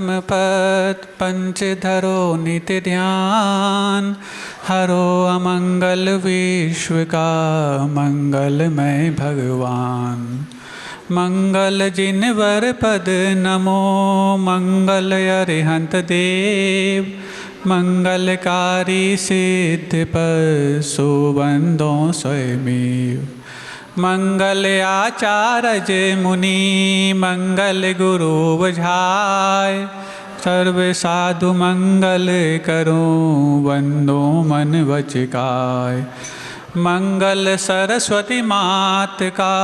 परमपद पंचधरो नित्य ध्यान, हरो अमंगल विश्व का मंगलमय भगवान। मंगल जिनवर पद नमो, मंगल अरिहंत देव, मंगलकारी सिद्ध पर सुबंदों स्वयमेव। मंगल आचार्य मुनि, मंगल गुरु बुझाय, सर्व साधु मंगल करूं, वंदो मन वचिकाय। मंगल सरस्वती मात का,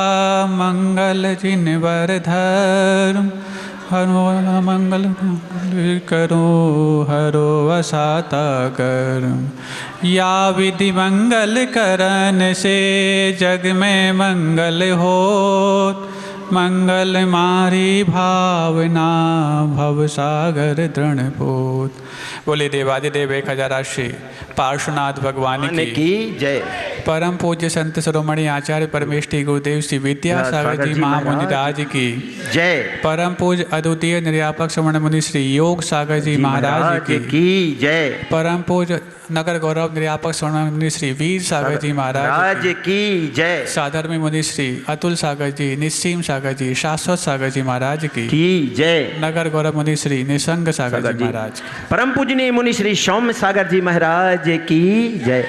मंगल जिनवर धर्म, हरो मंगल करो, हरो असाता कर्म। या विधि मंगल करन से, जग में मंगल होत, मंगल मारी भावना, भव सागर दृढ़पोत। बोले देवादिदेव 1008 पार्श्वनाथ भगवान की जय। परम पूज्य संत शिरोमणि आचार्य परमेष्ठी गुरुदेव श्री विद्यासागर जी महामुनिराज की जय। परम पूज्य अद्वितीय निर्यापक श्रवण मुनि श्री योग सागर जी महाराज की जय। परम पूज्य नगर गौरव निर्यापक श्रवण मुनि श्री वीर सागर जी महाराज की जय। साधर्मी मुनि श्री अतुल सागर जी, निस्सीम सागर जी, शाश्वत सागर जी महाराज की जय। नगर गौरव मुनि श्री निसंग सागर जी महाराज, परम पूजनीय मुनि श्री सौम्य सागर जी महाराज की जय।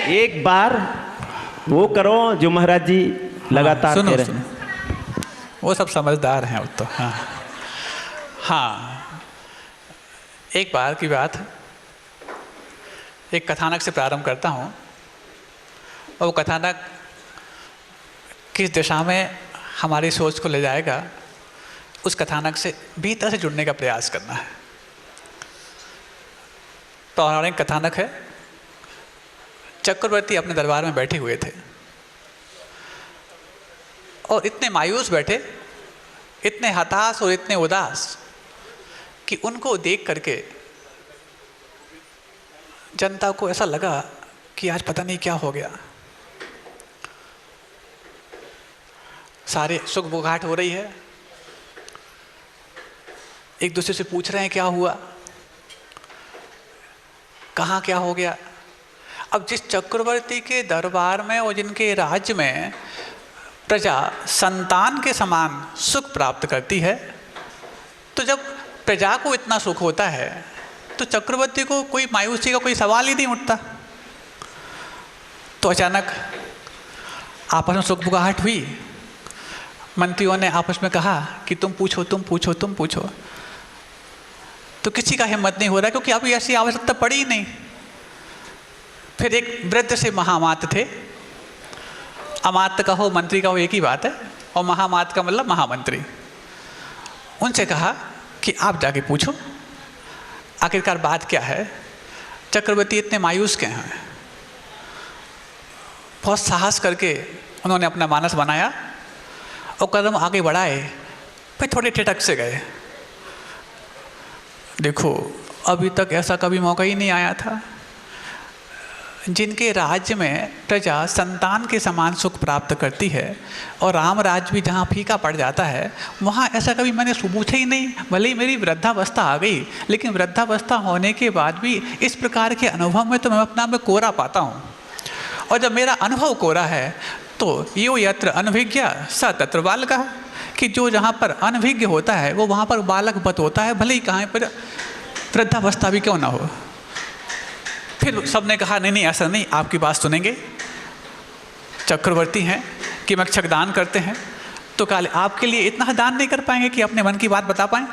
एक बार वो करो जो महाराज जी लगातार सुनो, कह रहे सुनो। वो सब समझदार हैं वो तो। हाँ हाँ, एक बार की बात, एक कथानक से प्रारंभ करता हूँ और वो कथानक किस दिशा में हमारी सोच को ले जाएगा, उस कथानक से भीतर से जुड़ने का प्रयास करना है। पौराणिक कथानक है। चक्रवर्ती अपने दरबार में बैठे हुए थे और इतने मायूस बैठे, इतने हताश और इतने उदास कि उनको देख करके जनता को ऐसा लगा कि आज पता नहीं क्या हो गया। सारे सुख बुगाहट हो रही है, एक दूसरे से पूछ रहे हैं क्या हुआ, कहाँ क्या हो गया। अब जिस चक्रवर्ती के दरबार में और जिनके राज्य में प्रजा संतान के समान सुख प्राप्त करती है, तो जब प्रजा को इतना सुख होता है तो चक्रवर्ती को कोई मायूसी का कोई सवाल ही नहीं उठता। तो अचानक आपस में सुख बुगाहट हुई। मंत्रियों ने आपस में कहा कि तुम पूछो, तुम पूछो, तुम पूछो। तो किसी का हिम्मत नहीं हो रहा क्योंकि अभी ऐसी आवश्यकता पड़ी ही नहीं। फिर एक वृद्ध से महामात्र थे, अमात्य का हो मंत्री का हो एक ही बात है, और महामात्र का मतलब महामंत्री। उनसे कहा कि आप जाके पूछो आखिरकार बात क्या है, चक्रवर्ती इतने मायूस क्यों हैं। बहुत साहस करके उन्होंने अपना मानस बनाया और कदम आगे बढ़ाए, फिर थोड़े ठिठक से गए। देखो अभी तक ऐसा कभी मौका ही नहीं आया था, जिनके राज्य में प्रजा संतान के समान सुख प्राप्त करती है और राम राज्य भी जहाँ फीका पड़ जाता है, वहाँ ऐसा कभी मैंने पूछा ही नहीं। भले ही मेरी वृद्धावस्था आ गई, लेकिन वृद्धावस्था होने के बाद भी इस प्रकार के अनुभव में तो मैं अपना में कोरा पाता हूँ। और जब मेरा अनुभव कोरा है तो यो यत्र अनभिज्ञ स तत्र बालकः, कि जो जहाँ पर अनभिज्ञ होता है वो वहाँ पर बालक बत होता है, भले ही कहाँ पर वृद्धावस्था भी क्यों ना हो। फिर सबने कहा नहीं नहीं ऐसा नहीं, आपकी बात सुनेंगे। चक्रवर्ती हैं कि मक्षक दान करते हैं, तो काले आपके लिए इतना दान नहीं कर पाएंगे कि अपने मन की बात बता पाएं।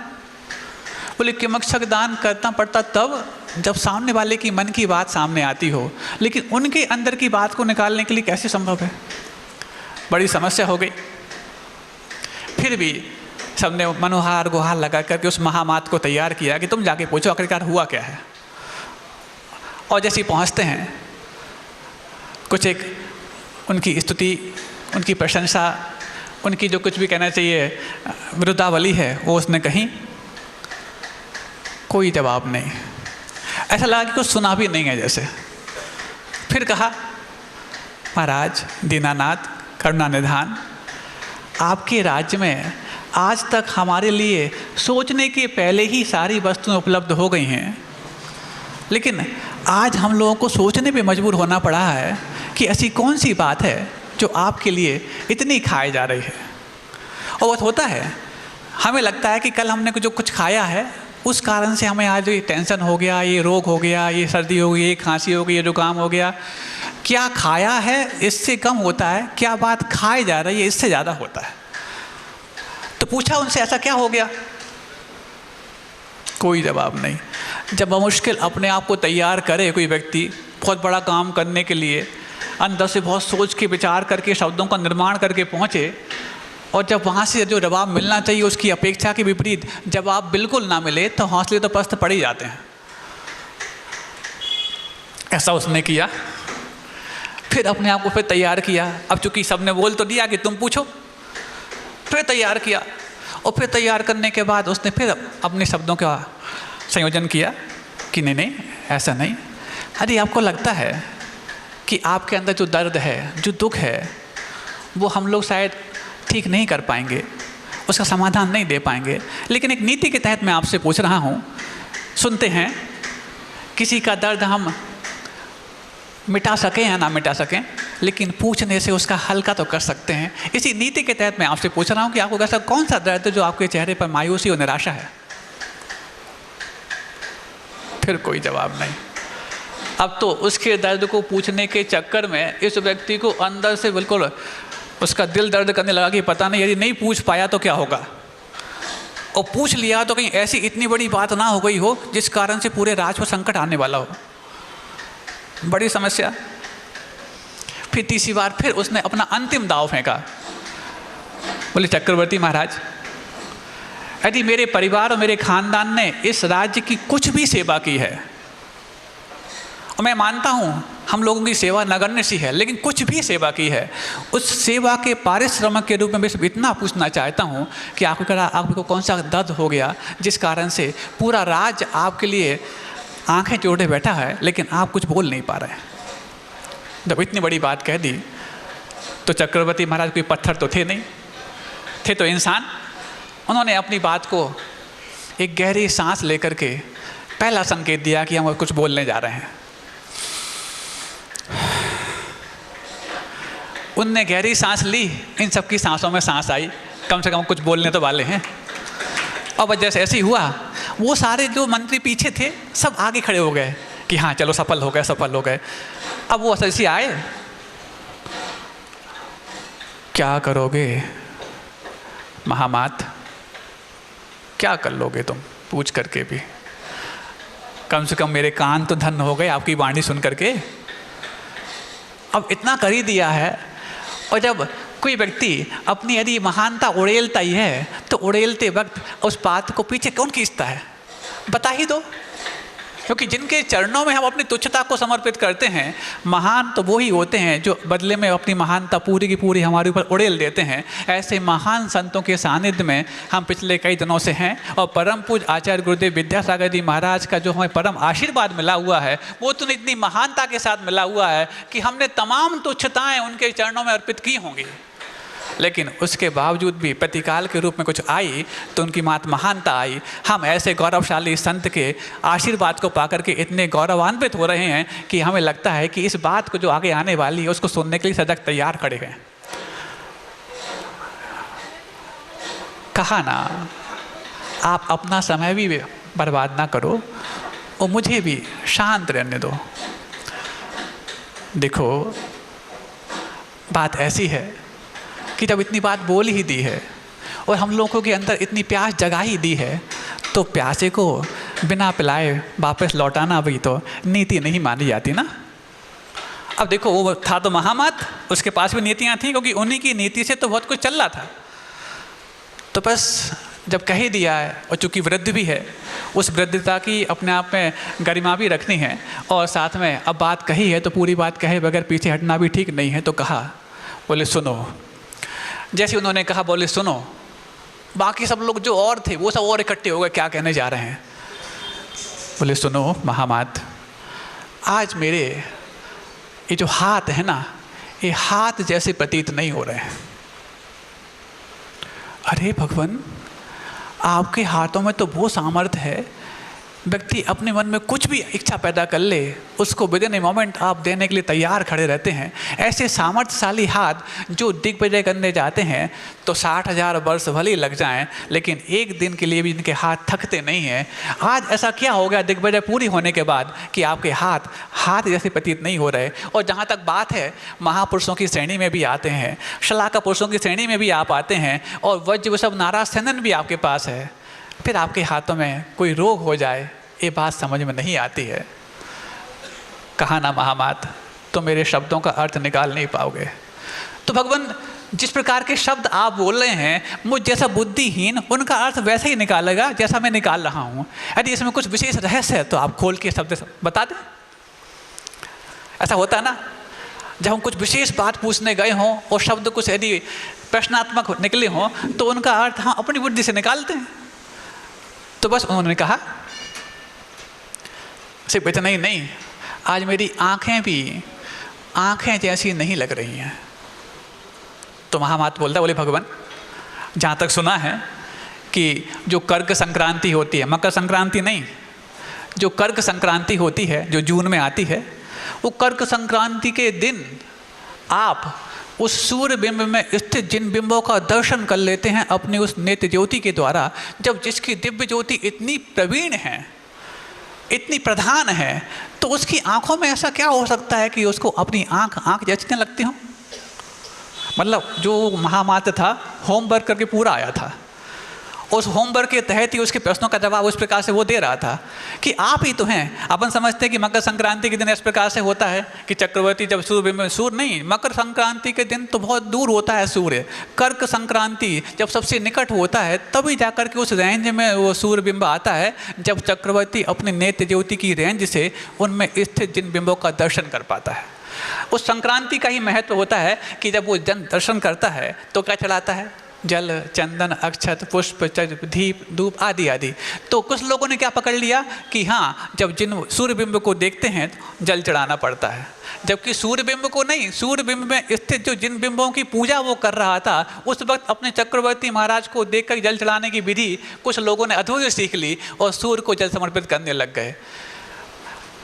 बोले कि मक्षक दान करना पड़ता तब जब सामने वाले की मन की बात सामने आती हो, लेकिन उनके अंदर की बात को निकालने के लिए कैसे संभव है। बड़ी समस्या हो गई। फिर भी सबने मनोहार गुहार लगा करके उस महामात को तैयार किया कि तुम जाके पूछो आखिरकार हुआ क्या है। और जैसे ही पहुँचते हैं, कुछ एक उनकी स्तुति, उनकी प्रशंसा, उनकी जो कुछ भी कहना चाहिए विरुद्धावली है वो उसने कही। कोई जवाब नहीं, ऐसा लगा कि कुछ सुना भी नहीं है जैसे। फिर कहा महाराज दीनानाथ करुणा निधान, आपके राज्य में आज तक हमारे लिए सोचने के पहले ही सारी वस्तुएं उपलब्ध हो गई हैं, लेकिन आज हम लोगों को सोचने पे मजबूर होना पड़ा है कि ऐसी कौन सी बात है जो आपके लिए इतनी खाई जा रही है। और वो होता है, हमें लगता है कि कल हमने जो कुछ खाया है उस कारण से हमें आज ये टेंशन हो गया, ये रोग हो गया, ये सर्दी हो गई, ये खांसी हो गई, ये जुकाम हो गया। क्या खाया है इससे कम होता है, क्या बात खाई जा रही है इससे ज़्यादा होता है। तो पूछा उनसे ऐसा क्या हो गया, कोई जवाब नहीं। जब मुश्किल अपने आप को तैयार करे कोई व्यक्ति बहुत बड़ा काम करने के लिए, अंदर से बहुत सोच के विचार करके शब्दों का निर्माण करके पहुँचे, और जब वहाँ से जो जवाब मिलना चाहिए उसकी अपेक्षा के विपरीत जवाब बिल्कुल ना मिले तो हौसले तो पस्त पड़ ही जाते हैं। ऐसा उसने किया। फिर अपने आप को फिर तैयार किया। अब चूंकि सबने बोल तो दिया कि तुम पूछो, फिर तैयार किया। और फिर तैयार करने के बाद उसने फिर अपने शब्दों का संयोजन किया कि नहीं नहीं ऐसा नहीं। अरे आपको लगता है कि आपके अंदर जो दर्द है, जो दुख है, वो हम लोग शायद ठीक नहीं कर पाएंगे, उसका समाधान नहीं दे पाएंगे, लेकिन एक नीति के तहत मैं आपसे पूछ रहा हूँ। सुनते हैं किसी का दर्द हम मिटा सकें या ना मिटा सकें, लेकिन पूछने से उसका हल्का तो कर सकते हैं। इसी नीति के तहत मैं आपसे पूछ रहा हूँ कि आपको ऐसा कौन सा दर्द है जो आपके चेहरे पर मायूसी और निराशा है। फिर कोई जवाब नहीं। अब तो उसके दर्द को पूछने के चक्कर में इस व्यक्ति को अंदर से बिल्कुल उसका दिल दर्द करने लगा कि पता नहीं यदि नहीं पूछ पाया तो क्या होगा, और पूछ लिया तो कहीं ऐसी इतनी बड़ी बात ना हो गई हो जिस कारण से पूरे राज को संकट आने वाला हो। बड़ी समस्या। फिर तीसरी बार फिर उसने अपना अंतिम दांव फेंका। बोले चक्रवर्ती महाराज, यदि मेरे परिवार और मेरे खानदान ने इस राज्य की कुछ भी सेवा की है, और मैं मानता हूँ हम लोगों की सेवा नगण्य सी है, लेकिन कुछ भी सेवा की है, उस सेवा के पारिश्रमिक के रूप में मैं सिर्फ इतना पूछना चाहता हूँ कि आपको कौन सा दर्द हो गया जिस कारण से पूरा राज्य आपके लिए आंखें जोड़े बैठा है, लेकिन आप कुछ बोल नहीं पा रहे हैं। जब इतनी बड़ी बात कह दी तो चक्रवर्ती महाराज कोई पत्थर तो थे नहीं, थे तो इंसान। उन्होंने अपनी बात को एक गहरी सांस लेकर के पहला संकेत दिया कि हम कुछ बोलने जा रहे हैं। उनने गहरी सांस ली, इन सबकी सांसों में सांस आई, कम से कम कुछ बोलने तो वाले हैं। और जैसे ऐसे ही हुआ, वो सारे जो मंत्री पीछे थे सब आगे खड़े हो गए कि हाँ चलो सफल हो गए, सफल हो गए। अब वो ऐसे आए, क्या करोगे महामात, क्या कर लोगे तुम, पूछ करके भी कम से कम मेरे कान तो धन्य हो गए आपकी वाणी सुन करके। अब इतना कर ही दिया है, और जब कोई व्यक्ति अपनी यदि महानता उड़ेलता ही है तो उड़ेलते वक्त उस बात को पीछे कौन खींचता है, बता ही दो। क्योंकि जिनके चरणों में हम अपनी तुच्छता को समर्पित करते हैं, महान तो वो ही होते हैं जो बदले में अपनी महानता पूरी की पूरी हमारे ऊपर उड़ेल देते हैं। ऐसे महान संतों के सानिध्य में हम पिछले कई दिनों से हैं, और परम पूज्य आचार्य गुरुदेव विद्यासागर जी महाराज का जो हमें परम आशीर्वाद मिला हुआ है, वो तो इतनी महानता के साथ मिला हुआ है कि हमने तमाम तुच्छताएँ उनके चरणों में अर्पित की होंगी, लेकिन उसके बावजूद भी प्रतिकाल के रूप में कुछ आई तो उनकी मात महानता आई। हम ऐसे गौरवशाली संत के आशीर्वाद को पाकर के इतने गौरवान्वित हो रहे हैं कि हमें लगता है कि इस बात को जो आगे आने वाली है उसको सुनने के लिए सजग तैयार खड़े हैं। कहा ना, आप अपना समय भी बर्बाद ना करो और मुझे भी शांत रहने दो। देखो बात ऐसी है कि जब इतनी बात बोल ही दी है और हम लोगों के अंदर इतनी प्यास जगा ही दी है, तो प्यासे को बिना पिलाए वापस लौटाना भी तो नीति नहीं मानी जाती ना। अब देखो वो था तो महामत, उसके पास भी नीतियाँ थीं, क्योंकि उन्हीं की नीति से तो बहुत कुछ चल रहा था। तो बस जब कह ही दिया है, और चूँकि वृद्ध भी है, उस वृद्धता की अपने आप में गरिमा भी रखनी है, और साथ में अब बात कही है तो पूरी बात कहे बगैर पीछे हटना भी ठीक नहीं है। तो कहा, बोले सुनो। जैसे उन्होंने कहा बोले सुनो, बाकी सब लोग जो और थे वो सब और इकट्ठे हो गए, क्या कहने जा रहे हैं। बोले सुनो महामात, आज मेरे ये जो हाथ है ना, ये हाथ जैसे प्रतीत नहीं हो रहे हैं। अरे भगवान, आपके हाथों में तो वो सामर्थ्य है, व्यक्ति अपने मन में कुछ भी इच्छा पैदा कर ले, उसको विदिन ए मोमेंट आप देने के लिए तैयार खड़े रहते हैं। ऐसे सामर्थ्यशाली हाथ जो दिग्विजय करने जाते हैं तो 60,000 वर्ष भले ही लग जाएं, लेकिन एक दिन के लिए भी इनके हाथ थकते नहीं हैं। आज ऐसा क्या हो गया दिग्विजय पूरी होने के बाद कि आपके हाथ जैसे प्रतीत नहीं हो रहे। और जहाँ तक बात है, महापुरुषों की श्रेणी में भी आते हैं, शलाका पुरुषों की श्रेणी में भी आप आते हैं, और वज्र वृषभ नाराज सेनन भी आपके पास है, फिर आपके हाथों में कोई रोग हो जाए, ये बात समझ में नहीं आती है। कहा ना महामात, तो मेरे शब्दों का अर्थ निकाल नहीं पाओगे। तो भगवान, जिस प्रकार के शब्द आप बोल रहे हैं, मुझ जैसा बुद्धिहीन उनका अर्थ वैसे ही निकालेगा जैसा मैं निकाल रहा हूँ। यदि इसमें कुछ विशेष रहस्य है तो आप खोल के शब्द बता दें। ऐसा होता है ना, जब हम कुछ विशेष बात पूछने गए हों और शब्द कुछ यदि प्रश्नात्मक निकले हों तो उनका अर्थ हम अपनी बुद्धि से निकालते हैं। तो बस उन्होंने कहा, सिर्फ इतना ही नहीं, आज मेरी आंखें भी आंखें जैसी नहीं लग रही हैं। तो महामात बोले भगवान, जहाँ तक सुना है कि जो कर्क संक्रांति होती है, मकर संक्रांति नहीं, जो कर्क संक्रांति होती है जो जून में आती है, वो कर्क संक्रांति के दिन आप उस सूर्य बिंब में स्थित जिन बिंबों का दर्शन कर लेते हैं अपनी उस नेत्र ज्योति के द्वारा, जब जिसकी दिव्य ज्योति इतनी प्रवीण है, इतनी प्रधान है, तो उसकी आंखों में ऐसा क्या हो सकता है कि उसको अपनी आंख जचने लगती हो। मतलब जो महामात्र था होमवर्क करके पूरा आया था, उस होमवर्क के तहत ही उसके प्रश्नों का जवाब उस प्रकार से वो दे रहा था कि आप ही तो हैं। अपन समझते हैं कि मकर संक्रांति के दिन इस प्रकार से होता है कि चक्रवर्ती जब सूर्य नहीं, मकर संक्रांति के दिन तो बहुत दूर होता है सूर्य। कर्क संक्रांति जब सबसे निकट होता है तभी जाकर के उस रेंज में वो सूर्य बिंब आता है, जब चक्रवर्ती अपने नेत्र ज्योति की रेंज से उनमें स्थित जिन बिंबों का दर्शन कर पाता है। उस संक्रांति का ही महत्व होता है कि जब वो जन दर्शन करता है तो क्या चढ़ाता है, जल, चंदन, अक्षत, पुष्प, दीप, धूप आदि आदि। तो कुछ लोगों ने क्या पकड़ लिया कि हाँ, जब जिन सूर्य बिंब को देखते हैं तो जल चढ़ाना पड़ता है, जबकि सूर्य बिंब को नहीं, सूर्य बिंब में स्थित जो जिन बिंबों की पूजा वो कर रहा था, उस वक्त अपने चक्रवर्ती महाराज को देखकर जल चढ़ाने की विधि कुछ लोगों ने अधूरी सीख ली और सूर्य को जल समर्पित करने लग गए।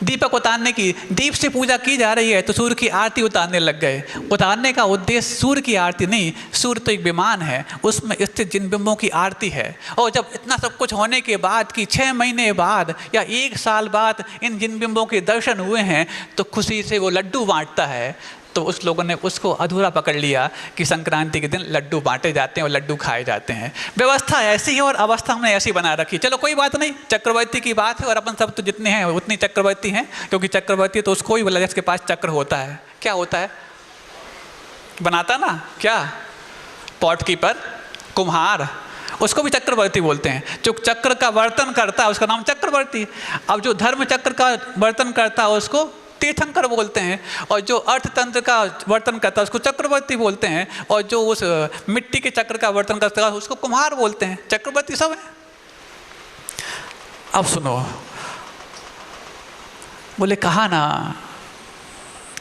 दीपक उतारने की, दीप से पूजा की जा रही है तो सूर्य की आरती उतारने लग गए। उतारने का उद्देश्य सूर्य की आरती नहीं, सूर्य तो एक विमान है, उसमें स्थित जिन बिंबों की आरती है। और जब इतना सब कुछ होने के बाद कि 6 महीने बाद या 1 साल बाद इन जिन बिंबों के दर्शन हुए हैं तो खुशी से वो लड्डू बांटता है। तो उस लोगों ने उसको अधूरा पकड़ लिया कि संक्रांति के दिन लड्डू बांटे जाते हैं और लड्डू खाए जाते हैं। व्यवस्था ऐसी है और अवस्था हमने ऐसी बना रखी। चलो कोई बात नहीं, चक्रवर्ती की बात है और अपन सब तो जितने हैं उतनी चक्रवर्ती हैं, क्योंकि चक्रवर्ती तो उसको ही बोला जिसके पास चक्र होता है। क्या होता है, बनाता ना, क्या पॉट कीपर, कुम्हार, उसको भी चक्रवर्ती बोलते हैं। जो चक्र का वर्तन करता है उसका नाम चक्रवर्ती। अब जो धर्म चक्र का वर्तन करता है उसको तीर्थंकर बोलते हैं, और जो अर्थतंत्र का वर्तन करता है उसको चक्रवर्ती बोलते हैं, और जो उस मिट्टी के चक्र का वर्तन करता है उसको कुम्हार बोलते हैं। चक्रवर्ती सब है। अब सुनो, बोले कहा ना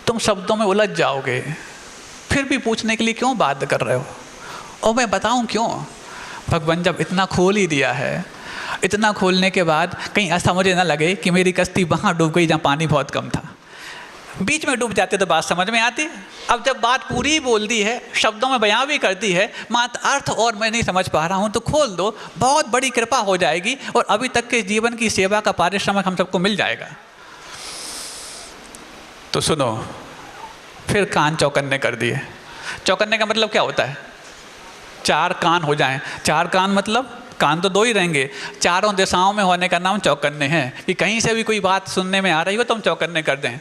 तुम शब्दों में उलझ जाओगे, फिर भी पूछने के लिए क्यों बाध्य कर रहे हो। और मैं बताऊं क्यों। भगवान जब इतना खोल ही दिया है, इतना खोलने के बाद कहीं ऐसा मुझे ना लगे कि मेरी कश्ती वहाँ डूब गई जहाँ पानी बहुत कम था। बीच में डूब जाते तो बात समझ में आती। अब जब बात पूरी बोल दी है, शब्दों में बयां भी कर दी है, मात्र अर्थ और मैं नहीं समझ पा रहा हूँ तो खोल दो, बहुत बड़ी कृपा हो जाएगी और अभी तक के जीवन की सेवा का पारिश्रमिक हम सबको मिल जाएगा। तो सुनो, फिर कान चौकन्ने कर दिए। चौकन्ने का मतलब क्या होता है, 4 कान हो जाएं। 4 कान मतलब कान तो 2 ही रहेंगे, चारों दिशाओं में होने का नाम चौकन्ने हैं। कि कहीं से भी कोई बात सुनने में आ रही हो तो हम चौकन्ने कर दें।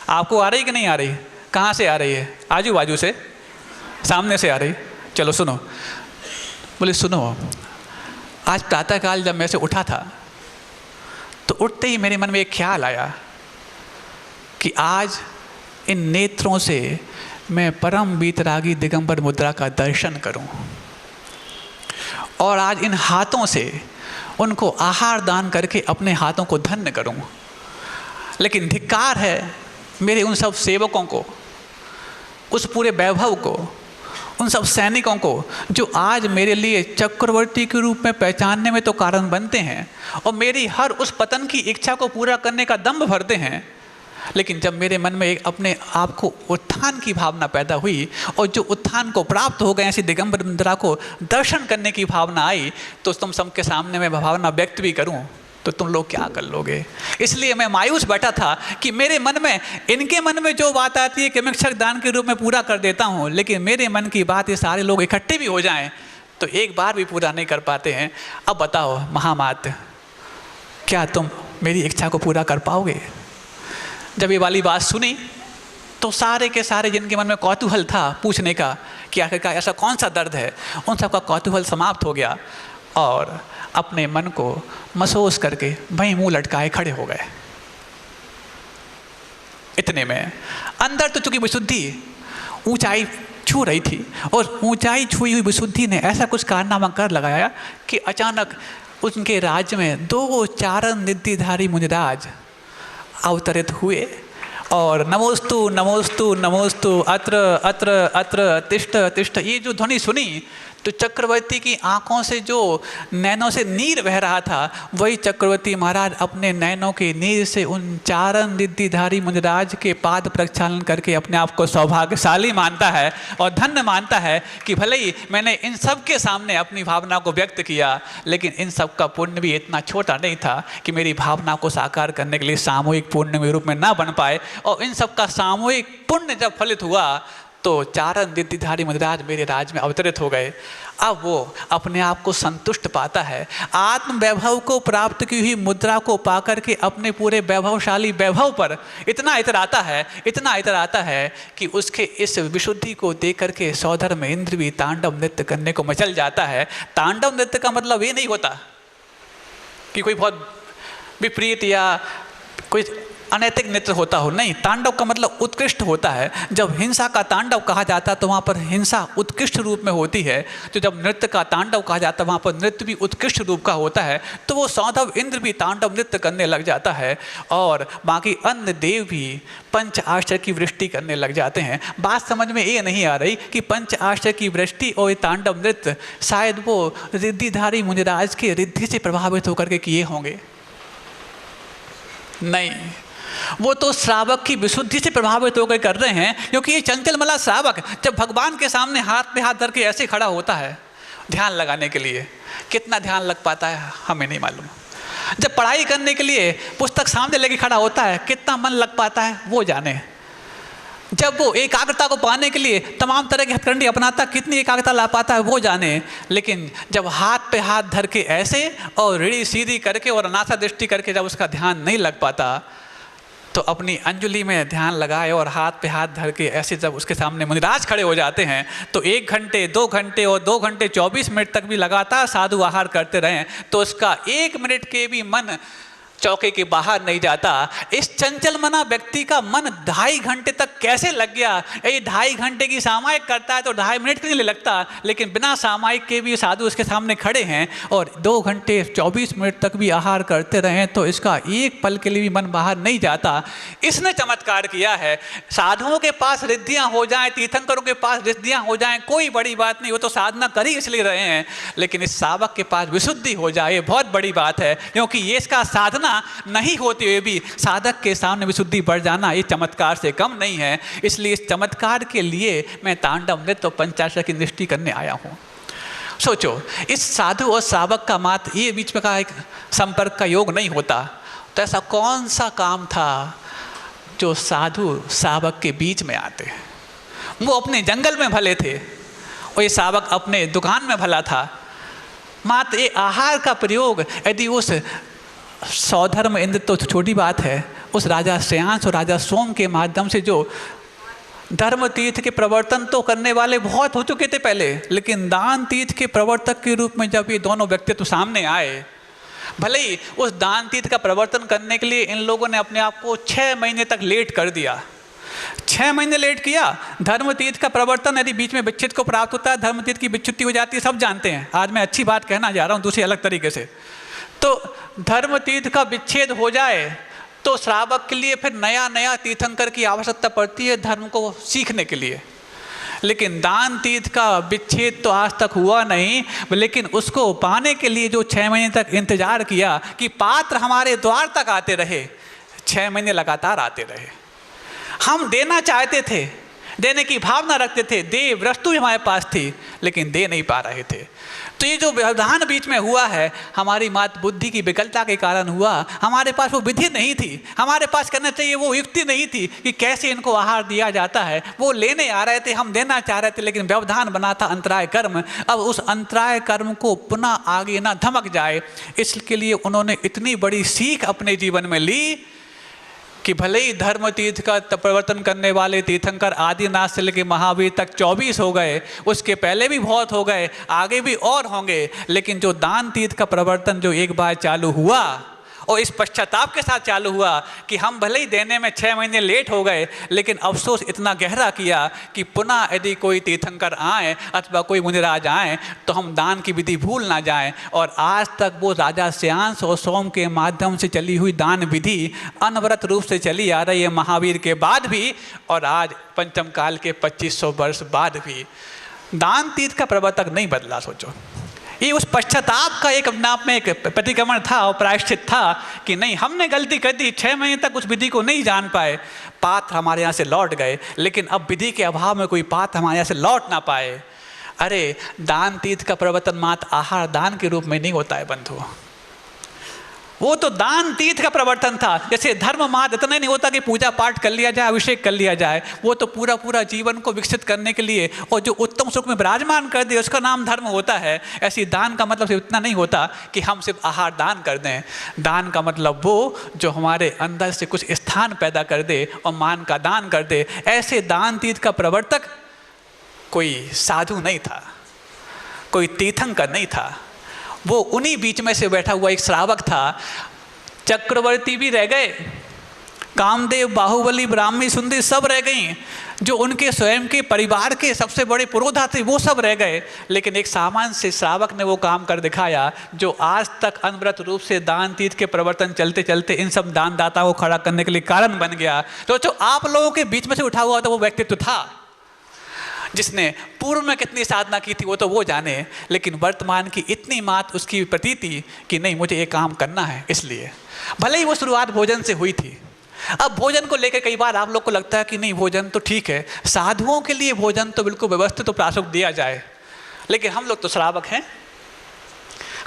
आपको आ रही कि नहीं आ रही, कहाँ से आ रही है, आजू बाजू से, सामने से आ रही। चलो सुनो। बोले सुनो, आज प्रातःकाल जब मैं से उठा था तो उठते ही मेरे मन में एक ख्याल आया कि आज इन नेत्रों से मैं परम वीतरागी दिगंबर मुद्रा का दर्शन करूं, और आज इन हाथों से उनको आहार दान करके अपने हाथों को धन्य करूं। लेकिन धिक्कार है मेरे उन सब सेवकों को, उस पूरे वैभव को, उन सब सैनिकों को जो आज मेरे लिए चक्रवर्ती के रूप में पहचानने में तो कारण बनते हैं और मेरी हर उस पतन की इच्छा को पूरा करने का दम्भ भरते हैं, लेकिन जब मेरे मन में एक अपने आप को उत्थान की भावना पैदा हुई और जो उत्थान को प्राप्त हो गए ऐसी दिगंबर मुद्रा को दर्शन करने की भावना आई, तो तुम सबके सामने मैं भावना व्यक्त भी करूं तो तुम लोग क्या कर लोगे। इसलिए मैं मायूस बैठा था कि मेरे मन में, इनके मन में जो बात आती है कि मैं क्षक दान के रूप में पूरा कर देता हूँ, लेकिन मेरे मन की बात ये सारे लोग इकट्ठे भी हो जाएं तो एक बार भी पूरा नहीं कर पाते हैं। अब बताओ महामात, क्या तुम मेरी इच्छा को पूरा कर पाओगे? जब ये वाली बात सुनी तो सारे के सारे जिनके मन में कौतूहल था पूछने का कि आखिरकार ऐसा कौन सा दर्द है, उन सबका कौतूहल समाप्त हो गया और अपने मन को महसूस करके वहीं मुंह लटकाए खड़े हो गए। इतने में अंदर तो चूंकि विशुद्धि ऊंचाई छू रही थी और ऊंचाई छुई हुई विशुद्धि ने ऐसा कुछ कारनामा कर लगाया कि अचानक उनके राज्य में 2 चारण निधिधारी मुनिराज अवतरित हुए और नमोस्तु नमोस्तु नमोस्तु अत्र अत्र अत्र तिष्ठ तिष्ठ, ये जो ध्वनि सुनी तो चक्रवर्ती की आंखों से जो नैनों से नीर बह रहा था, वही चक्रवर्ती महाराज अपने नैनों के नीर से उन चारण निधिधारी मुनिराज के पाद प्रक्षालन करके अपने आप को सौभाग्यशाली मानता है और धन्य मानता है कि भले ही मैंने इन सब के सामने अपनी भावना को व्यक्त किया, लेकिन इन सब का पुण्य भी इतना छोटा नहीं था कि मेरी भावना को साकार करने के लिए सामूहिक पुण्य के रूप में ना बन पाए। और इन सब का सामूहिक पुण्य जब फलित हुआ तो चारण निधिधारी मुनिराज मेरे राज में अवतरित हो गए। अब वो अपने आप को संतुष्ट पाता है, आत्म वैभव को प्राप्त की हुई मुद्रा को पाकर के अपने पूरे वैभवशाली वैभव पर इतना इतराता है कि उसके इस विशुद्धि को देख करके सौधर्म इंद्र भी तांडव नृत्य करने को मचल जाता है। तांडव नृत्य का मतलब ये नहीं होता कि कोई बहुत विपरीत या कोई अनैतिक नृत्य होता हो, नहीं, तांडव का मतलब उत्कृष्ट होता है। जब हिंसा का तांडव कहा जाता है तो वहाँ पर हिंसा उत्कृष्ट रूप में होती है, तो जब नृत्य का तांडव कहा जाता है वहाँ पर नृत्य भी उत्कृष्ट रूप का होता है। तो वो सौंधव इंद्र भी तांडव नृत्य करने लग जाता है और बाकी अन्य देव भी पंच आश्चर्य की वृष्टि करने लग जाते हैं। बात समझ में ये नहीं आ रही कि पंच आश्चर्य की वृष्टि और ये तांडव नृत्य शायद वो रिद्धिधारी मुनिराज के रिद्धि से प्रभावित होकर के किए होंगे, नहीं, वो तो श्रावक की विशुद्धि से प्रभावित होकर कर रहे हैं। क्योंकि ये चंचल मला श्रावक जब भगवान के सामने हाथ पे हाथ धर के ऐसे खड़ा होता है ध्यान लगाने के लिए, कितना ध्यान लग पाता है हमें नहीं मालूम। जब पढ़ाई करने के लिए पुस्तक सामने लेके खड़ा होता है कितना मन लग पाता है वो जाने। जब वो एकाग्रता को पाने के लिए तमाम तरह की हथकंडी अपनाता कितनी एकाग्रता ला पाता है वो जाने। लेकिन जब हाथ पे हाथ धर के ऐसे और रीढ़ी सीधी करके और अनाथा दृष्टि करके जब उसका ध्यान नहीं लग पाता तो अपनी अंजलि में ध्यान लगाए और हाथ पे हाथ धर के ऐसे जब उसके सामने मुनिराज खड़े हो जाते हैं तो 1 घंटे 2 घंटे और 2 घंटे 24 मिनट तक भी लगातार साधु आहार करते रहें तो उसका 1 मिनट के भी मन चौके के बाहर नहीं जाता। इस चंचल मना व्यक्ति का मन 2.5 घंटे तक कैसे लग गया? ये 2.5 घंटे की सामायिक करता है तो 2.5 मिनट के लिए लगता, लेकिन बिना सामायिक के भी साधु उसके सामने खड़े हैं और 2 घंटे 24 मिनट तक भी आहार करते रहें तो इसका एक पल के लिए भी मन बाहर नहीं जाता। इसने चमत्कार किया है। साधुओं के पास रिद्धियाँ हो जाएं, तीर्थंकरों के पास रिद्धियाँ हो जाएं, कोई बड़ी बात नहीं, वो तो साधना कर ही इसलिए रहे हैं। लेकिन इस सावक के पास विशुद्धि हो जाए बहुत बड़ी बात है, क्योंकि ये इसका साधना नहीं होते हुए भी साधक के सामने विशुद्धि बढ़ जाना ये चमत्कार से कम नहीं है। इसलिए इस चमत्कार के लिए मैं तांडव नृत्य और पंचाशर की दृष्टि करने आया हूँ। सोचो, इस साधु और श्रावक का मात्र ये बीच में का एक संपर्क का योग नहीं होता तो ऐसा कौन सा काम था जो साधु श्रावक के बीच में आते? वो अपने जंगल में भले थे और ये श्रावक अपने दुकान में भला था। मात्र ये आहार का प्रयोग यदि उस सौधर्म इंद्र तो छोटी बात है, उस राजा श्रेयांश और राजा सोम के माध्यम से जो धर्म तीर्थ के प्रवर्तन तो करने वाले बहुत हो चुके थे पहले, लेकिन दान तीर्थ के प्रवर्तक के रूप में जब ये दोनों व्यक्तित्व सामने आए, भले ही उस दान तीर्थ का प्रवर्तन करने के लिए इन लोगों ने अपने आप को 6 महीने तक लेट कर दिया। 6 महीने लेट किया। धर्म तीर्थ का प्रवर्तन यदि बीच में विच्छेद को प्राप्त होता है, धर्म तीर्थ की विच्छुत्ति हो जाती है, सब जानते हैं। आज मैं अच्छी बात कहना जा रहा हूँ दूसरी अलग तरीके से। तो धर्म तीर्थ का विच्छेद हो जाए तो श्रावक के लिए फिर नया नया तीर्थंकर की आवश्यकता पड़ती है धर्म को सीखने के लिए। लेकिन दान तीर्थ का विच्छेद तो आज तक हुआ नहीं, लेकिन उसको पाने के लिए जो 6 महीने तक इंतजार किया कि पात्र हमारे द्वार तक आते रहे, 6 महीने लगातार आते रहे। हम देना चाहते थे, देने की भावना रखते थे, दे वस्तु हमारे पास थी, लेकिन दे नहीं पा रहे थे। तो ये जो व्यवधान बीच में हुआ है, हमारी मात बुद्धि की विकलता के कारण हुआ। हमारे पास वो विधि नहीं थी, हमारे पास करना चाहिए वो युक्ति नहीं थी कि कैसे इनको आहार दिया जाता है। वो लेने आ रहे थे, हम देना चाह रहे थे, लेकिन व्यवधान बना था अंतराय कर्म। अब उस अंतराय कर्म को पुनः आगे ना धमक जाए, इसके लिए उन्होंने इतनी बड़ी सीख अपने जीवन में ली कि भले ही धर्म तीर्थ का प्रवर्तन करने वाले तीर्थंकर आदिनाथ से लेकर महावीर तक 24 हो गए, उसके पहले भी बहुत हो गए, आगे भी और होंगे, लेकिन जो दान तीर्थ का प्रवर्तन जो एक बार चालू हुआ और इस पश्चाताप के साथ चालू हुआ कि हम भले ही देने में 6 महीने लेट हो गए, लेकिन अफसोस इतना गहरा किया कि पुनः यदि कोई तीर्थंकर आए अथवा कोई मुनिराज आए तो हम दान की विधि भूल ना जाएं। और आज तक वो राजा श्यांस और सोम के माध्यम से चली हुई दान विधि अनवरत रूप से चली आ रही है, महावीर के बाद भी और आज पंचम काल के 2500 वर्ष बाद भी। दान तीर्थ का प्रवर्तक नहीं बदला। सोचो, ये उस पश्चाताप का एक अपने आप में एक प्रतिक्रमण था और प्रायश्चित था कि नहीं, हमने गलती कर दी, 6 महीने तक उस विधि को नहीं जान पाए, पात्र हमारे यहाँ से लौट गए, लेकिन अब विधि के अभाव में कोई पात्र हमारे यहाँ से लौट ना पाए। अरे दान तीर्थ का प्रवर्तन मात्र आहार दान के रूप में नहीं होता है बंधु, वो तो दान तीर्थ का प्रवर्तन था। जैसे धर्म मात्र इतना नहीं होता कि पूजा पाठ कर लिया जाए, अभिषेक कर लिया जाए, वो तो पूरा पूरा जीवन को विकसित करने के लिए और जो उत्तम सुख में विराजमान कर दे उसका नाम धर्म होता है। ऐसी दान का मतलब सिर्फ इतना नहीं होता कि हम सिर्फ आहार दान कर दें। दान का मतलब वो जो हमारे अंदर से कुछ स्थान पैदा कर दे और मान का दान कर दे। ऐसे दान तीर्थ का प्रवर्तक कोई साधु नहीं था, कोई तीर्थंकर नहीं था, वो उन्हीं बीच में से बैठा हुआ एक श्रावक था। चक्रवर्ती भी रह गए, कामदेव, बाहुबली, ब्राह्मी, सुंदरी सब रह गई, जो उनके स्वयं के परिवार के सबसे बड़े पुरोधा थे वो सब रह गए, लेकिन एक सामान्य से श्रावक ने वो काम कर दिखाया जो आज तक अनवरत रूप से दान तीर्थ के प्रवर्तन चलते चलते इन सब दानदाता को खड़ा करने के लिए कारण बन गया। तो जो आप लोगों के बीच में से उठा हुआ था वो व्यक्तित्व था जिसने पूर्व में कितनी साधना की थी वो तो वो जाने, लेकिन वर्तमान की इतनी मात उसकी प्रतीति कि नहीं मुझे ये काम करना है। इसलिए भले ही वो शुरुआत भोजन से हुई थी। अब भोजन को लेकर कई बार आप लोग को लगता है कि नहीं भोजन तो ठीक है, साधुओं के लिए भोजन तो बिल्कुल व्यवस्थित तो प्रासुक दिया जाए, लेकिन हम लोग तो श्रावक हैं,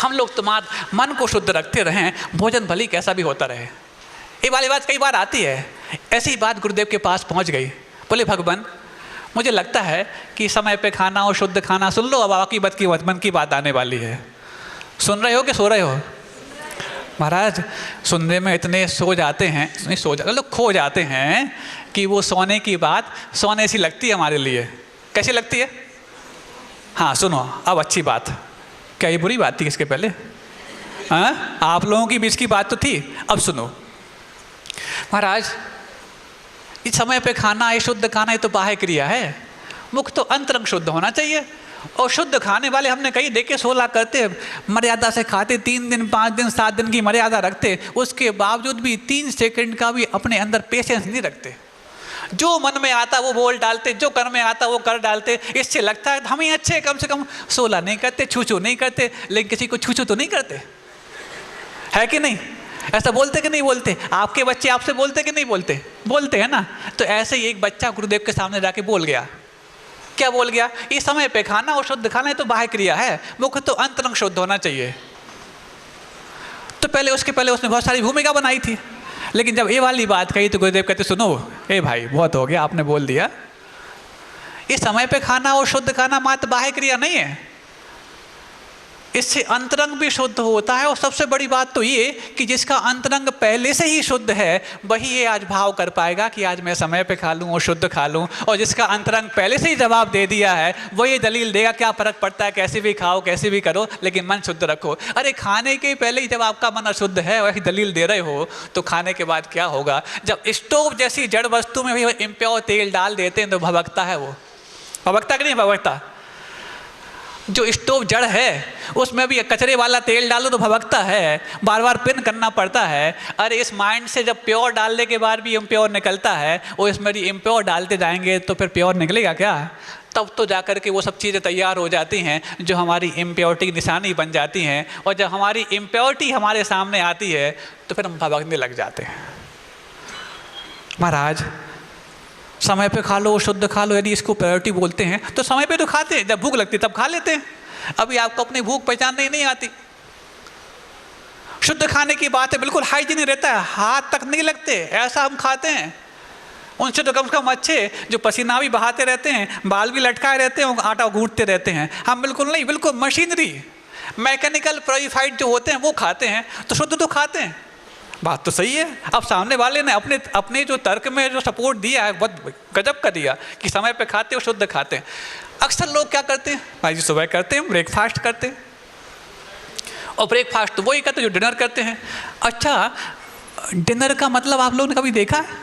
हम लोग तो मात्र मन को शुद्ध रखते रहें, भोजन भले कैसा भी होता रहे। ये वाली बात कई बार आती है। ऐसी बात गुरुदेव के पास पहुंच गई, बोले भगवान मुझे लगता है कि समय पे खाना और शुद्ध खाना, सुन लो अब बाकी मन की बात आने वाली है। सुन रहे हो कि सो रहे हो? महाराज सुनने में इतने सो जाते हैं, नहीं सो जाते लोग, खो जाते हैं कि वो सोने की बात सोने सी लगती है हमारे लिए। कैसी लगती है? हाँ सुनो अब अच्छी बात। क्या ये बुरी बात थी इसके पहले? हाँ आप लोगों की बीच की बात तो थी, अब सुनो महाराज, इस समय पे खाना, ये शुद्ध खाना, ये तो बाह्य क्रिया है, मुख तो अंतरंग शुद्ध होना चाहिए। और शुद्ध खाने वाले हमने कई देखे 16 करते, मर्यादा से खाते, 3 दिन 5 दिन 7 दिन की मर्यादा रखते, उसके बावजूद भी 3 सेकंड का भी अपने अंदर पेशेंस नहीं रखते। जो मन में आता वो बोल डालते, जो कर में आता वो कर डालते। इससे लगता है हम ही अच्छे, कम से कम 16 नहीं करते, छू नहीं करते, लेकिन किसी को छू तो नहीं करते, है कि नहीं? ऐसा बोलते कि नहीं बोलते? आपके बच्चे आपसे बोलते कि नहीं बोलते? बोलते हैं ना। तो ऐसे ही एक बच्चा गुरुदेव के सामने जाके बोल गया। क्या बोल गया? इस समय पे खाना और शुद्ध खाना है तो बाह्य क्रिया है, मुख तो अंतरंग शुद्ध होना चाहिए। तो पहले उसके पहले उसने बहुत सारी भूमिका बनाई थी, लेकिन जब ये वाली बात कही तो गुरुदेव कहते सुनो ए भाई बहुत हो गया, आपने बोल दिया। इस समय पे खाना और शुद्ध खाना मात्र बाह्य क्रिया नहीं है, इससे अंतरंग भी शुद्ध होता है। और सबसे बड़ी बात तो ये कि जिसका अंतरंग पहले से ही शुद्ध है वही ये आज भाव कर पाएगा कि आज मैं समय पे खा लूँ और शुद्ध खा लूँ। और जिसका अंतरंग पहले से ही जवाब दे दिया है वो ये दलील देगा क्या फ़र्क पड़ता है, कैसे भी खाओ कैसे भी करो लेकिन मन शुद्ध रखो। अरे खाने के पहले ही जब आपका मन अशुद्ध है वही दलील दे रहे हो तो खाने के बाद क्या होगा? जब स्टोव जैसी जड़ वस्तु में भी इम्प्योर तेल डाल देते हैं तो भभकता है। वो भभकता कि नहीं भभकता? जो स्टोव जड़ है उसमें भी कचरे वाला तेल डालो तो भभकता है, बार बार पिन करना पड़ता है। अरे इस माइंड से जब प्योर डालने के बाद भी इम्प्योर निकलता है और इसमें भी इम्प्योर डालते जाएंगे तो फिर प्योर निकलेगा क्या? तब तो जाकर के वो सब चीज़ें तैयार हो जाती हैं जो हमारी इम्प्योरिटी की निशानी बन जाती हैं। और जब हमारी इम्प्योरिटी हमारे सामने आती है तो फिर हम भटकने लग जाते हैं। महाराज समय पे खा लो, शुद्ध खा लो, यदि इसको प्रायोरिटी बोलते हैं तो समय पे तो खाते हैं, जब भूख लगती तब खा लेते हैं। अभी आपको अपनी भूख पहचानने नहीं आती। शुद्ध खाने की बात है, बिल्कुल हाइजीन रहता है, हाथ तक नहीं लगते, ऐसा हम खाते हैं। उनसे तो कम से कम अच्छे जो पसीना भी बहाते रहते हैं, बाल भी लटकाए रहते हैं, आटा गूंथते रहते हैं। हम बिल्कुल नहीं, बिल्कुल मशीनरी मैकेनिकल प्योरीफाइड जो होते हैं वो खाते हैं। तो शुद्ध तो खाते हैं, बात तो सही है। अब सामने वाले ने अपने अपने जो तर्क में जो सपोर्ट दिया है बहुत गजब का दिया कि समय पे खाते हो, शुद्ध खाते हैं। अक्सर लोग क्या करते हैं भाई जी, सुबह करते हैं ब्रेकफास्ट करते हैं, और ब्रेकफास्ट तो वही करते हैं जो डिनर करते हैं। अच्छा, डिनर का मतलब आप लोगों ने कभी देखा है?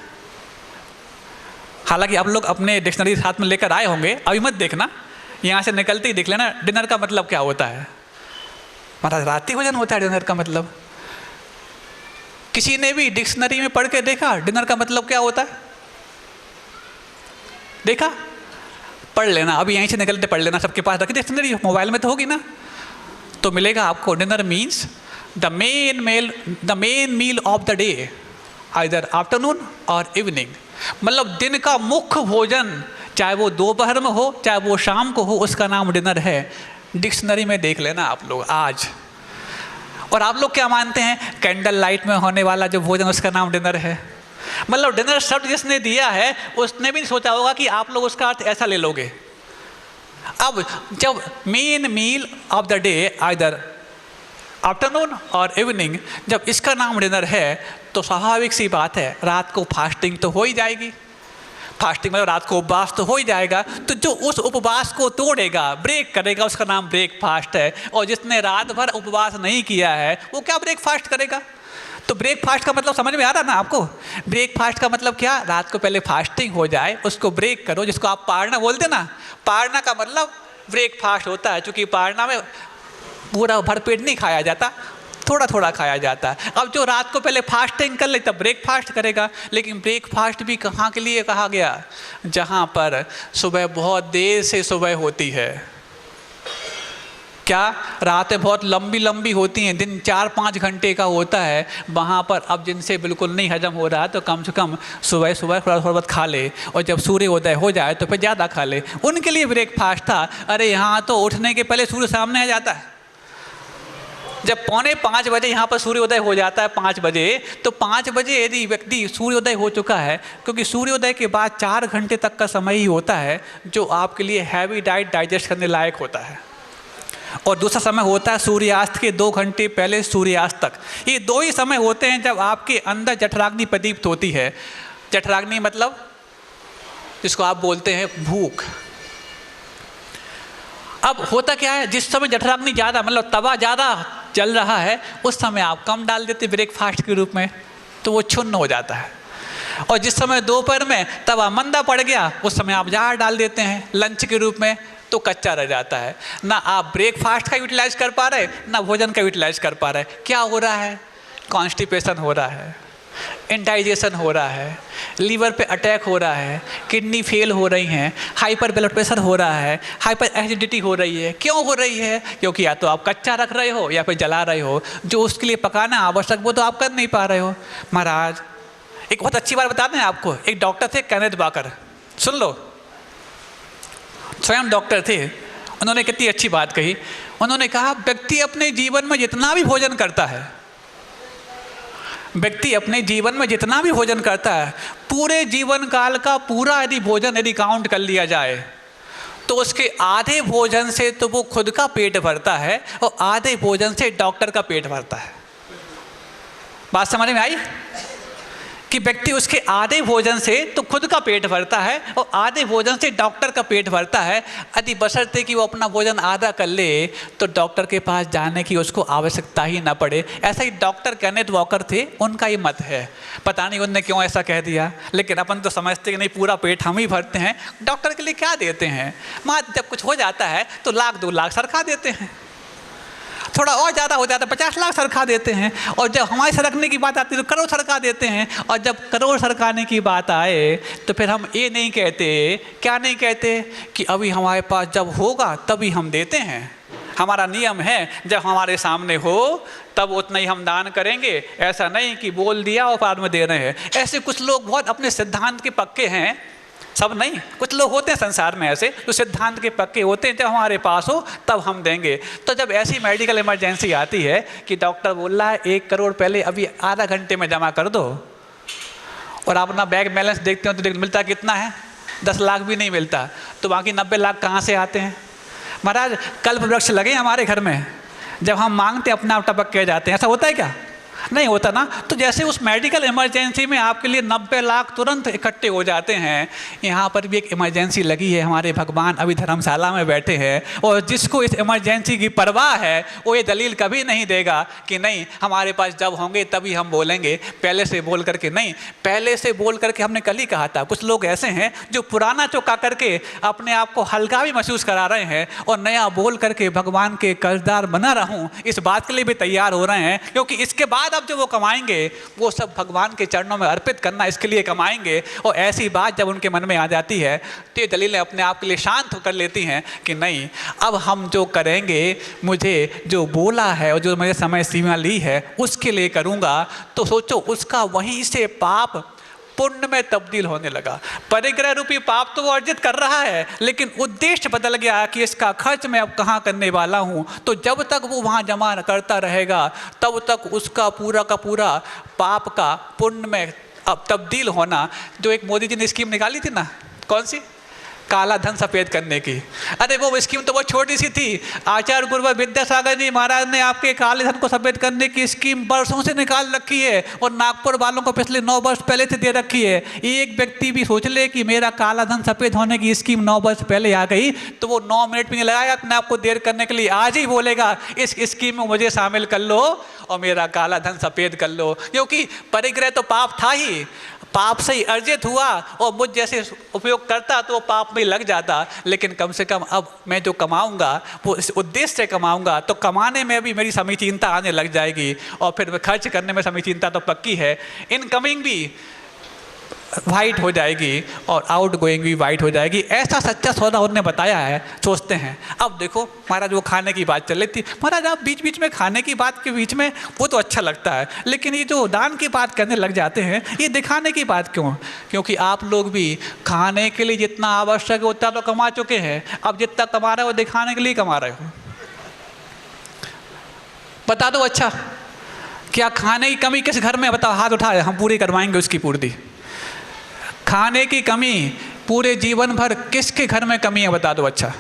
हालांकि आप लोग अपने डिक्शनरी साथ में लेकर आए होंगे, अभी मत देखना, यहाँ से निकलते ही देख लेना डिनर का मतलब क्या होता है। महाराज रात्रि भोजन होता है डिनर का मतलब। किसी ने भी डिक्शनरी में पढ़ के देखा डिनर का मतलब क्या होता है? देखा? पढ़ लेना, अभी यहीं से निकलते पढ़ लेना, सबके पास रखी डिक्शनरी, मोबाइल में तो होगी ना, तो मिलेगा आपको। Dinner means the main meal of the day, either afternoon और इवनिंग। मतलब दिन का मुख्य भोजन, चाहे वो दोपहर में हो चाहे वो शाम को हो, उसका नाम डिनर है। डिक्शनरी में देख लेना आप लोग आज। और आप लोग क्या मानते हैं? कैंडल लाइट में होने वाला जो भोजन उसका नाम डिनर है। मतलब डिनर शब्द जिसने दिया है उसने भी नहीं सोचा होगा कि आप लोग उसका अर्थ ऐसा ले लोगे। अब जब main meal of the day either afternoon और इवनिंग, जब इसका नाम डिनर है तो स्वाभाविक सी बात है रात को फास्टिंग तो हो ही जाएगी। फास्टिंग मतलब रात को उपवास तो हो ही जाएगा। तो जो उस उपवास को तोड़ेगा, ब्रेक करेगा, उसका नाम ब्रेकफास्ट है। और जिसने रात भर उपवास नहीं किया है वो क्या ब्रेकफास्ट करेगा? तो ब्रेकफास्ट का मतलब समझ में आ रहा ना आपको? ब्रेकफास्ट का मतलब क्या? रात को पहले फास्टिंग हो जाए, उसको ब्रेक करो, जिसको आप पारना बोलते ना। पारना का मतलब ब्रेकफास्ट होता है, क्योंकि पारना में पूरा भरपेट नहीं खाया जाता, थोड़ा थोड़ा खाया जाता है। अब जो रात को पहले फास्टिंग कर ले तब ब्रेकफास्ट करेगा। लेकिन ब्रेकफास्ट भी कहाँ के लिए कहा गया? जहाँ पर सुबह बहुत देर से सुबह होती है। क्या रातें बहुत लंबी लंबी होती हैं, दिन 4-5 घंटे का होता है, वहाँ पर अब जिनसे बिल्कुल नहीं हजम हो रहा तो कम से कम सुबह सुबह थोड़ा बहुत खा ले, और जब सूर्योदय हो जाए तो फिर ज़्यादा खा ले। उनके लिए ब्रेकफास्ट था। अरे यहाँ तो उठने के पहले सूर्य सामने आ जाता है। जब 4:45 बजे यहाँ पर सूर्योदय हो जाता है 5 बजे, तो 5 बजे यदि व्यक्ति सूर्योदय हो चुका है, क्योंकि सूर्योदय के बाद 4 घंटे तक का समय ही होता है जो आपके लिए हैवी डाइट डाइजेस्ट करने लायक होता है। और दूसरा समय होता है सूर्यास्त के 2 घंटे पहले सूर्यास्त तक। ये 2 ही समय होते हैं जब आपके अंदर जठराग्नि प्रदीप्त होती है। जठराग्नि मतलब जिसको आप बोलते हैं भूख। अब होता क्या है, जिस समय जठराग्नि ज़्यादा मतलब तवा ज़्यादा जल रहा है उस समय आप कम डाल देते ब्रेकफास्ट के रूप में, तो वो क्षुण्ण हो जाता है। और जिस समय दोपहर में तवा मंदा पड़ गया उस समय आप ज़्यादा डाल देते हैं लंच के रूप में, तो कच्चा रह जाता है। ना आप ब्रेकफास्ट का यूटिलाइज कर पा रहे, ना भोजन का यूटिलाइज कर पा रहे। क्या हो रहा है? कॉन्स्टिपेशन हो रहा है, इंडाइजेशन हो रहा है, लीवर पे अटैक हो रहा है, किडनी फेल हो रही हैं, हाइपर ब्लड प्रेशर हो रहा है, हाइपर एसिडिटी हो रही है। क्यों हो रही है? क्योंकि या तो आप कच्चा रख रहे हो या फिर जला रहे हो। जो उसके लिए पकाना आवश्यक वो तो आप कर नहीं पा रहे हो। महाराज एक बहुत अच्छी बात बता दें आपको। एक डॉक्टर थे केनेथ बाकर, सुन लो, स्वयं डॉक्टर थे। उन्होंने कितनी अच्छी बात कही। उन्होंने कहा व्यक्ति अपने जीवन में जितना भी भोजन करता है, व्यक्ति अपने जीवन में जितना भी भोजन करता है, पूरे जीवन काल का पूरा यदि भोजन यदि काउंट कर लिया जाए तो उसके आधे भोजन से तो वो खुद का पेट भरता है और आधे भोजन से डॉक्टर का पेट भरता है। बात समझ में आई? कि व्यक्ति उसके आधे भोजन से तो खुद का पेट भरता है और आधे भोजन से डॉक्टर का पेट भरता है। यदि बशर्ते कि वो अपना भोजन आधा कर ले तो डॉक्टर के पास जाने की उसको आवश्यकता ही ना पड़े। ऐसा ही डॉक्टर केनेथ वॉकर थे, उनका ये मत है। पता नहीं उन्होंने क्यों ऐसा कह दिया, लेकिन अपन तो समझते कि नहीं पूरा पेट हम ही भरते हैं, डॉक्टर के लिए क्या देते हैं। माँ जब कुछ हो जाता है तो 1 लाख 2 लाख सरका देते हैं। थोड़ा और ज़्यादा हो जाता है, 50 लाख सरका देते हैं। और जब हमारी सरकने की बात आती है तो करोड़ सरका देते हैं। और जब करोड़ सरकाने की बात आए तो फिर हम ये नहीं कहते, क्या नहीं कहते, कि अभी हमारे पास जब होगा तभी हम देते हैं। हमारा नियम है जब हमारे सामने हो तब उतना ही हम दान करेंगे। ऐसा नहीं कि बोल दिया और बाद में दे रहे हैं। ऐसे कुछ लोग बहुत अपने सिद्धांत के पक्के हैं, सब नहीं, कुछ लोग होते हैं संसार में ऐसे जो सिद्धांत के पक्के होते हैं, जब हमारे पास हो तब हम देंगे। तो जब ऐसी मेडिकल इमरजेंसी आती है कि डॉक्टर बोल रहा है 1 करोड़ पहले अभी आधा घंटे में जमा कर दो, और आप अपना बैंक बैलेंस देखते हो तो मिलता कितना है, 10 लाख भी नहीं मिलता, तो बाकी 90 लाख कहाँ से आते हैं? महाराज कल्प वृक्ष लगे हमारे घर में, जब हम मांगते अपने आप टपक के जाते हैं। ऐसा होता है क्या? नहीं होता ना। तो जैसे उस मेडिकल इमरजेंसी में आपके लिए 90 लाख तुरंत इकट्ठे हो जाते हैं, यहाँ पर भी एक इमरजेंसी लगी है। हमारे भगवान अभी धर्मशाला में बैठे हैं, और जिसको इस इमरजेंसी की परवाह है वो ये दलील कभी नहीं देगा कि नहीं हमारे पास जब होंगे तभी हम बोलेंगे, पहले से बोल करके नहीं। पहले से बोल करके हमने कल ही कहा था, कुछ लोग ऐसे हैं जो पुराना चौका करके अपने आप को हल्का भी महसूस करा रहे हैं, और नया बोल करके भगवान के कर्जदार बना रहूं इस बात के लिए भी तैयार हो रहे हैं, क्योंकि इसके बाद अब जो वो कमाएंगे वो सब भगवान के चरणों में अर्पित करना, इसके लिए कमाएंगे। और ऐसी बात जब उनके मन में आ जाती है तो ये दलीलें अपने आप के लिए शांत कर लेती हैं कि नहीं, अब हम जो करेंगे, मुझे जो बोला है और जो मैंने समय सीमा ली है उसके लिए करूँगा। तो सोचो उसका वहीं से पाप पुण्य में तब्दील होने लगा। परिग्रह रूपी पाप तो वो अर्जित कर रहा है, लेकिन उद्देश्य बदल गया कि इसका खर्च मैं अब कहाँ करने वाला हूँ। तो जब तक वो वहाँ जमा करता रहेगा तब तक उसका पूरा का पूरा पाप का पुण्य में अब तब्दील होना। जो एक मोदी जी ने स्कीम निकाली थी ना, कौन सी, काला धन सफ़ेद करने की, अरे वो स्कीम तो बहुत छोटी सी थी। आचार्य गुरुवर विद्यासागर जी महाराज ने आपके काले धन को सफ़ेद करने की स्कीम वर्षों से निकाल रखी है, और नागपुर वालों को पिछले 9 वर्ष पहले से दे रखी है। एक व्यक्ति भी सोच ले कि मेरा काला धन सफ़ेद होने की स्कीम 9 वर्ष पहले आ गई तो वो 9 मिनट भी नहीं लगाएगा अपने आपको देर करने के लिए, आज ही बोलेगा इस स्कीम में मुझे शामिल कर लो और मेरा काला धन सफ़ेद कर लो। क्योंकि परिग्रह तो पाप था ही, पाप से ही अर्जित हुआ, और मुझ जैसे उपयोग करता तो वो पाप में लग जाता। लेकिन कम से कम अब मैं जो कमाऊंगा वो इस उद्देश्य से कमाऊंगा, तो कमाने में भी मेरी समीचीनता आने लग जाएगी, और फिर खर्च करने में समीचीनता तो पक्की है। इनकमिंग भी वाइट हो जाएगी और आउट गोइंग भी वाइट हो जाएगी। ऐसा सच्चा सौदा उन्होंने बताया है। सोचते हैं अब देखो महाराज वो खाने की बात चल रही थी, महाराज आप बीच बीच में खाने की बात के बीच में वो तो अच्छा लगता है, लेकिन ये जो दान की बात करने लग जाते हैं ये दिखाने की बात क्यों? क्योंकि आप लोग भी खाने के लिए जितना आवश्यक है उतना तो कमा चुके हैं, अब जितना कमा रहे हो दिखाने के लिए कमा रहे हो। बता दो अच्छा, क्या खाने की कमी किस घर में, बताओ हाथ उठाए, हम पूरी करवाएंगे उसकी पूर्ति। खाने की कमी पूरे जीवन भर किसके घर में कमी है, बता दो अच्छा।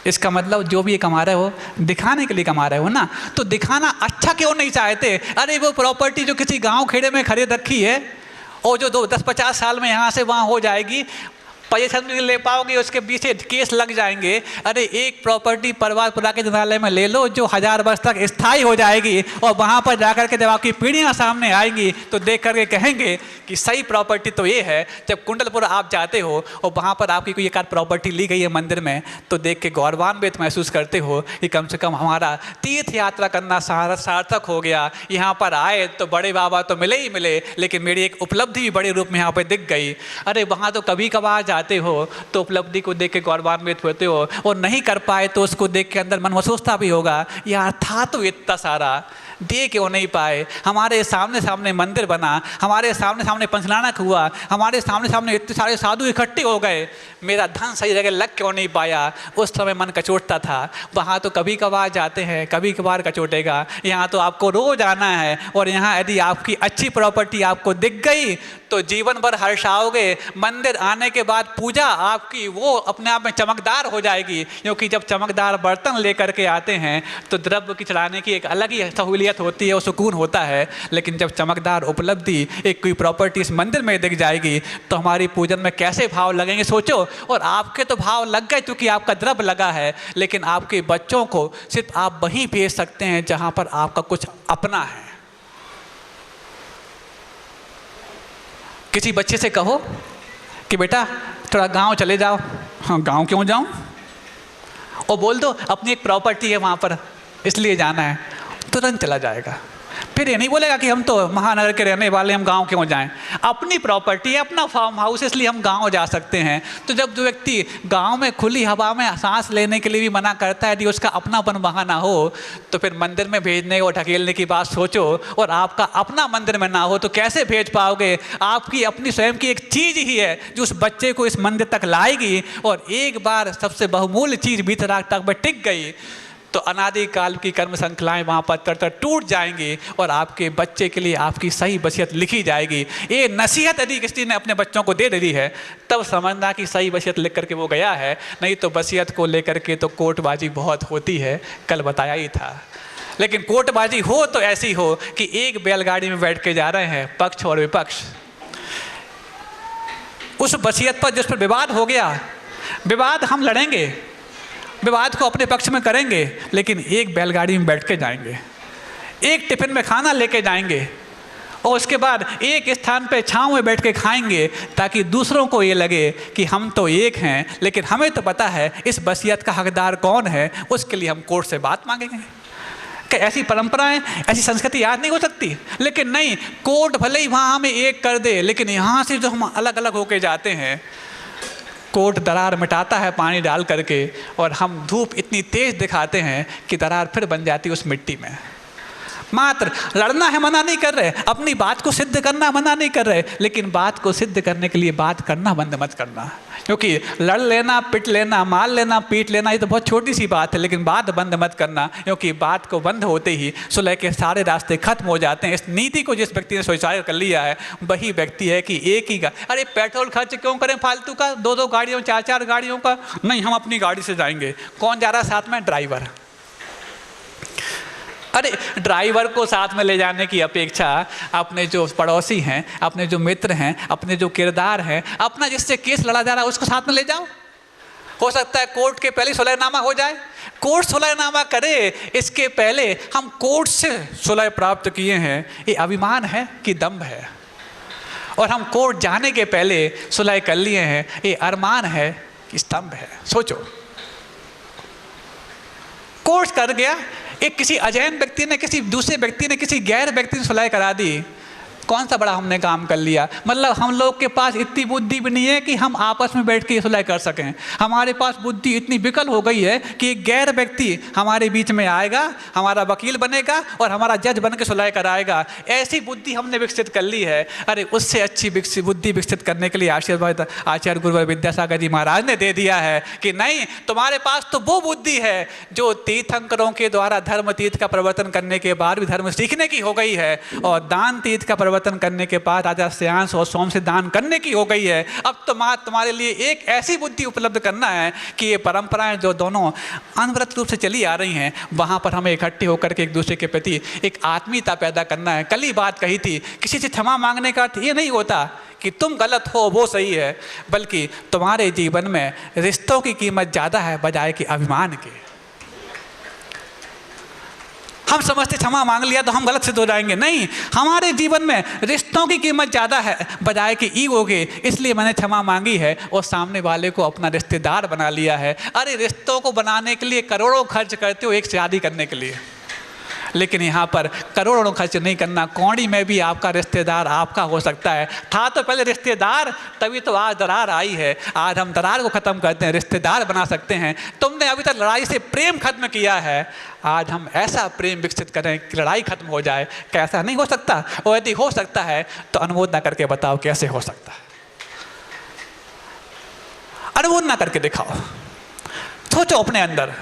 इसका मतलब जो भी ये कमा रहे हो दिखाने के लिए कमा रहे हो ना, तो दिखाना अच्छा क्यों नहीं चाहते? अरे वो प्रॉपर्टी जो किसी गांव खेड़े में खरीद रखी है और जो 10-50 साल में यहाँ से वहाँ हो जाएगी, पोजीशन नहीं ले पाओगे, उसके पीछे केस लग जाएंगे। अरे एक प्रॉपर्टी परिवार पुरा के जनालय में ले लो जो 1000 वर्ष तक स्थायी हो जाएगी, और वहाँ पर जाकर के जब आपकी पीढ़ियाँ सामने आएंगी तो देख करके कहेंगे कि सही प्रॉपर्टी तो ये है। जब कुंडलपुर आप जाते हो और वहाँ पर आपकी कोई एक आध प्रॉपर्टी ली गई है मंदिर में, तो देख के गौरवान्वित महसूस करते हो कि कम से कम हमारा तीर्थ यात्रा करना सार्थक हो गया। यहाँ पर आए तो बड़े बाबा तो मिले ही मिले, लेकिन मेरी एक उपलब्धि भी बड़े रूप में यहाँ पर दिख गई। अरे वहाँ तो कभी कभार जाते हो तो उपलब्धि को देख के गौरवान्वित होते हो, और नहीं कर पाए तो उसको देख के अंदर मन में सोचता भी होगा यार था तो इतना सारा, दे क्यों नहीं पाए। हमारे सामने सामने मंदिर बना, हमारे सामने सामने पंचनानक हुआ, हमारे सामने सामने इतने सारे साधु इकट्ठे हो गए, मेरा धन सही जगह लग क्यों नहीं पाया। उस समय मन कचोटता था। वहाँ तो कभी कभार जाते हैं, कभी कभार कचोटेगा, यहाँ तो आपको रोज आना है। और यहाँ यदि आपकी अच्छी प्रॉपर्टी आपको दिख गई तो जीवन भर हर्षाओगे। मंदिर आने के बाद पूजा आपकी वो अपने आप में चमकदार हो जाएगी, क्योंकि जब चमकदार बर्तन लेकर के आते हैं तो द्रव्य की चढ़ाने की एक अलग ही सहूलियत होती है और सुकून होता है। लेकिन जब चमकदार उपलब्धि एक कोई प्रॉपर्टी इस मंदिर में दिख जाएगी तो हमारी पूजन में कैसे भाव लगेंगे सोचो। और आपके तो भाव लग गए क्योंकि आपका द्रव्य लगा है, लेकिन आपके बच्चों को सिर्फ आप वहीं भेज सकते हैं जहां पर आपका कुछ अपना है। किसी बच्चे से कहो कि बेटा थोड़ा गांव चले जाओ। हाँ गांव क्यों जाऊं? और बोल दो अपनी एक प्रॉपर्टी है वहां पर, इसलिए जाना है, तुरंत चला जाएगा। फिर ये नहीं बोलेगा कि हम तो महानगर के रहने वाले, हम गांव क्यों जाएं। अपनी प्रॉपर्टी है, अपना फार्म हाउस, इसलिए हम गांव जा सकते हैं। तो जब जो व्यक्ति गांव में खुली हवा में सांस लेने के लिए भी मना करता है, यदि उसका अपनापन वहाँ ना हो, तो फिर मंदिर में भेजने और ढकेलने की बात सोचो, और आपका अपना मंदिर में ना हो तो कैसे भेज पाओगे। आपकी अपनी स्वयं की एक चीज़ ही है जो उस बच्चे को इस मंदिर तक लाएगी, और एक बार सबसे बहुमूल्य चीज़ बीते रात तक में टिक गई तो अनादिकाल की कर्म श्रृंखलाएं वहाँ पर तर टूट जाएंगी, और आपके बच्चे के लिए आपकी सही वसीयत लिखी जाएगी। ये नसीहत यदि किसी ने अपने बच्चों को दे दी है, तब समझना कि सही वसीयत लिख करके वो गया है, नहीं तो वसीयत को लेकर के तो कोर्टबाजी बहुत होती है, कल बताया ही था। लेकिन कोर्टबाजी हो तो ऐसी हो कि एक बैलगाड़ी में बैठ के जा रहे हैं पक्ष और विपक्ष, उस वसीयत पर जिस पर विवाद हो गया, विवाद हम लड़ेंगे, विवाद को अपने पक्ष में करेंगे, लेकिन एक बैलगाड़ी में बैठ के जाएंगे, एक टिफिन में खाना लेके जाएंगे, और उसके बाद एक स्थान पे छांव में बैठ के खाएंगे, ताकि दूसरों को ये लगे कि हम तो एक हैं, लेकिन हमें तो पता है इस वसीयत का हकदार कौन है। उसके लिए हम कोर्ट से बात मांगेंगे। कि ऐसी परंपराएं, ऐसी संस्कृति याद नहीं हो सकती। लेकिन नहीं, कोर्ट भले ही वहाँ हमें एक कर दे, लेकिन यहाँ से जो हम अलग अलग होके जाते हैं, कोर्ट दरार मिटाता है पानी डाल करके, और हम धूप इतनी तेज दिखाते हैं कि दरार फिर बन जाती है उस मिट्टी में। मात्र लड़ना है मना नहीं कर रहे, अपनी बात को सिद्ध करना मना नहीं कर रहे, लेकिन बात को सिद्ध करने के लिए बात करना बंद मत करना। क्योंकि लड़ लेना, पिट लेना, मार लेना, पीट लेना, ये तो बहुत छोटी सी बात है, लेकिन बात बंद मत करना, क्योंकि बात को बंद होते ही सुलह के सारे रास्ते खत्म हो जाते हैं। इस नीति को जिस व्यक्ति ने स्वीकार कर लिया है, वही व्यक्ति है कि एक ही अरे पेट्रोल खर्च क्यों करें फालतू का, 2-2 गाड़ियों, 4-4 गाड़ियों का, नहीं हम अपनी गाड़ी से जाएंगे। कौन जा रहा है साथ में? ड्राइवर। अरे ड्राइवर को साथ में ले जाने की अपेक्षा अपने जो पड़ोसी हैं, अपने जो मित्र हैं, अपने जो किरदार हैं, अपना जिससे केस लड़ा जा रहा है उसको साथ में ले जाओ। हो सकता है कोर्ट के पहले सुलहनामा हो जाए। कोर्ट सुलहनामा करे इसके पहले हम कोर्ट से सुलह प्राप्त किए हैं, ये अभिमान है कि दम्भ है। और हम कोर्ट जाने के पहले सुलह कर लिए हैं, ये अरमान है कि स्तंभ है। सोचो, कोर्ट कर गया, एक किसी अजैन व्यक्ति ने, किसी दूसरे व्यक्ति ने, किसी गैर व्यक्ति ने सुलह करा दी, कौन सा बड़ा हमने काम कर लिया। मतलब हम लोग के पास इतनी बुद्धि भी नहीं है कि हम आपस में बैठ के सुलह कर सकें। हमारे पास बुद्धि इतनी विकल हो गई है कि एक गैर व्यक्ति हमारे बीच में आएगा, हमारा वकील बनेगा और हमारा जज बन के सुलह कराएगा। ऐसी बुद्धि हमने विकसित कर ली है। अरे उससे अच्छी बुद्धि विकसित करने के लिए आशीर्वाद आचार्य गुरुवर विद्यासागर जी महाराज ने दे दिया है कि नहीं, तुम्हारे पास तो वो बुद्धि है जो तीर्थंकरों के द्वारा धर्म तीर्थ का परिवर्तन करने के बाद भी धर्म सीखने की हो गई है, और दान तीर्थ का परिवर्तन करने के बाद राजा श्रेयांश और सोम से दान करने की हो गई है। अब तुम्हारे लिए एक ऐसी बुद्धि उपलब्ध करना है कि ये परंपराएं जो दोनों अनवरत रूप से चली आ रही हैं, वहाँ पर हमें इकट्ठे होकर के एक दूसरे के प्रति एक आत्मीयता पैदा करना है। कल ही बात कही थी, किसी से क्षमा मांगने का अर्थ ये नहीं होता कि तुम गलत हो वो सही है, बल्कि तुम्हारे जीवन में रिश्तों की कीमत ज़्यादा है बजाय कि अभिमान के। हम समझते क्षमा मांग लिया तो हम गलत सिद्ध हो जाएंगे। नहीं, हमारे जीवन में रिश्तों की कीमत ज़्यादा है बजाय कि ईगो के। इसलिए मैंने क्षमा मांगी है और सामने वाले को अपना रिश्तेदार बना लिया है। अरे रिश्तों को बनाने के लिए करोड़ों खर्च करते हो एक शादी करने के लिए, लेकिन यहाँ पर करोड़ों खर्च नहीं करना। कौड़ी में भी आपका रिश्तेदार आपका हो सकता है। था तो पहले रिश्तेदार, तभी तो आज दरार आई है। आज हम दरार को ख़त्म करते हैं, रिश्तेदार बना सकते हैं। तुमने अभी तक लड़ाई से प्रेम खत्म किया है, आज हम ऐसा प्रेम विकसित करें कि लड़ाई खत्म हो जाए। कैसा नहीं हो सकता? और यदि हो सकता है तो अनुमोदन करके बताओ कैसे हो सकता है। अनुमोदन करके दिखाओ, सोचो अपने अंदर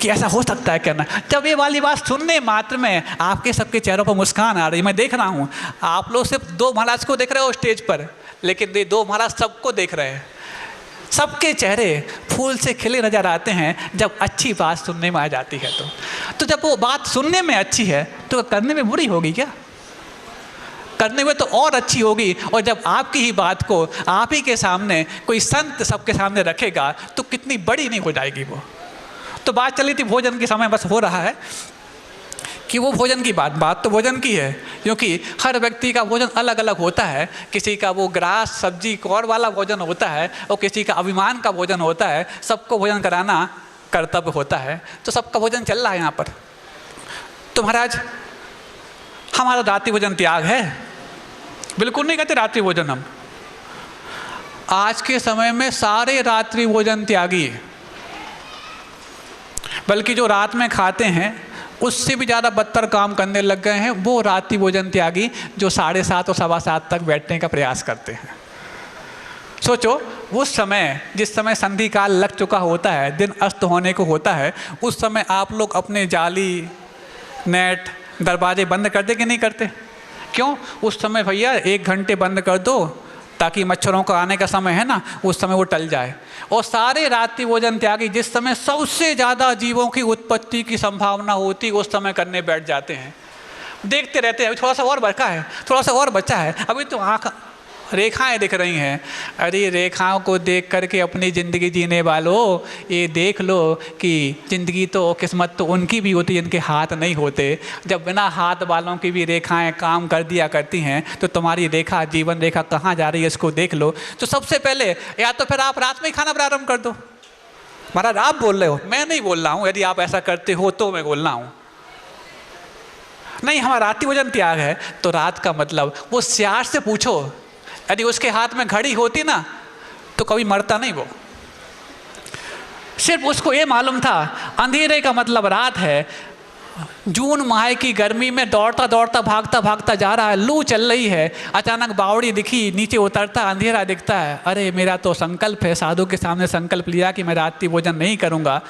कि ऐसा हो सकता है क्या ना। जब ये वाली बात सुनने मात्र में आपके सबके चेहरों पर मुस्कान आ रही, मैं देख रहा हूँ। आप लोग सिर्फ 2 महाराज को देख रहे हो स्टेज पर, लेकिन ये 2 महाराज सबको देख रहे हैं। सबके चेहरे फूल से खिले नजर आते हैं जब अच्छी बात सुनने में आ जाती है। तो जब वो बात सुनने में अच्छी है तो करने में बुरी होगी क्या? करने में तो और अच्छी होगी। और जब आपकी ही बात को आप ही के सामने कोई संत सबके सामने रखेगा तो कितनी बड़ी नहीं हो जाएगी वो। तो बात चली थी भोजन के समय, बस हो रहा है कि वो भोजन की बात तो भोजन की है, क्योंकि हर व्यक्ति का भोजन अलग अलग होता है। किसी का वो ग्रास सब्जी कौर वाला भोजन होता है और किसी का अभिमान का भोजन होता है। सबको भोजन कराना कर्तव्य होता है, तो सबका भोजन चल रहा है यहाँ पर। तो महाराज हमारा रात्रि भोजन त्याग है? बिल्कुल नहीं कहते रात्रि भोजन हम। आज के समय में सारे रात्रि भोजन त्यागी है, बल्कि जो रात में खाते हैं उससे भी ज़्यादा बदतर काम करने लग गए हैं वो रात्रि भोजन त्यागी जो 7:30 और 7:15 तक बैठने का प्रयास करते हैं। सोचो उस समय जिस समय संधि काल लग चुका होता है, दिन अस्त होने को होता है, उस समय आप लोग अपने जाली, नेट, दरवाजे बंद करते कि नहीं करते? क्यों? उस समय भैया 1 घंटे बंद कर दो ताकि मच्छरों का आने का समय है ना, उस समय वो टल जाए। और सारे रात्रि भोजन त्यागी जिस समय सबसे ज़्यादा जीवों की उत्पत्ति की संभावना होती उस समय करने बैठ जाते हैं। देखते रहते हैं थोड़ा सा और बचा है, थोड़ा सा और बचा है, अभी तो आँख रेखाएं दिख रही हैं। अरे रेखाओं को देख करके अपनी ज़िंदगी जीने वालों, ये देख लो कि ज़िंदगी तो किस्मत तो उनकी भी होती है जिनके हाथ नहीं होते। जब बिना हाथ वालों की भी रेखाएं काम कर दिया करती हैं तो तुम्हारी रेखा, जीवन रेखा कहाँ जा रही है इसको देख लो। तो सबसे पहले या तो फिर आप रात में ही खाना प्रारंभ कर दो। महाराज आप बोल रहे हो, मैं नहीं बोल रहा हूँ। यदि आप ऐसा करते हो तो मैं बोल रहा हूँ। नहीं, हमारा रात्रि भोजन त्याग है तो रात का मतलब वो सियार से पूछो, यदि उसके हाथ में घड़ी होती ना तो कभी मरता नहीं वो। सिर्फ उसको ये मालूम था अंधेरे का मतलब रात है। जून माह की गर्मी में दौड़ता दौड़ता भागता भागता जा रहा है, लू चल रही है, अचानक बावड़ी दिखी, नीचे उतरता अंधेरा दिखता है। अरे मेरा तो संकल्प है, साधु के सामने संकल्प लिया कि मैं रात्रि भोजन नहीं करूँगा।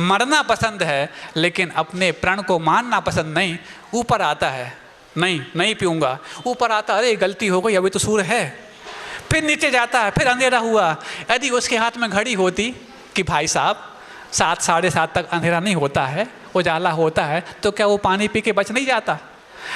मरना पसंद है लेकिन अपने प्रण को मानना पसंद नहीं। ऊपर आता है, नहीं पीऊँगा। ऊपर आता, अरे गलती हो गई, अभी तो सूर्य है। फिर नीचे जाता है, फिर अंधेरा हुआ। यदि उसके हाथ में घड़ी होती कि भाई साहब 7, 7:30 तक अंधेरा नहीं होता है, उजाला होता है, तो क्या वो पानी पी के बच नहीं जाता?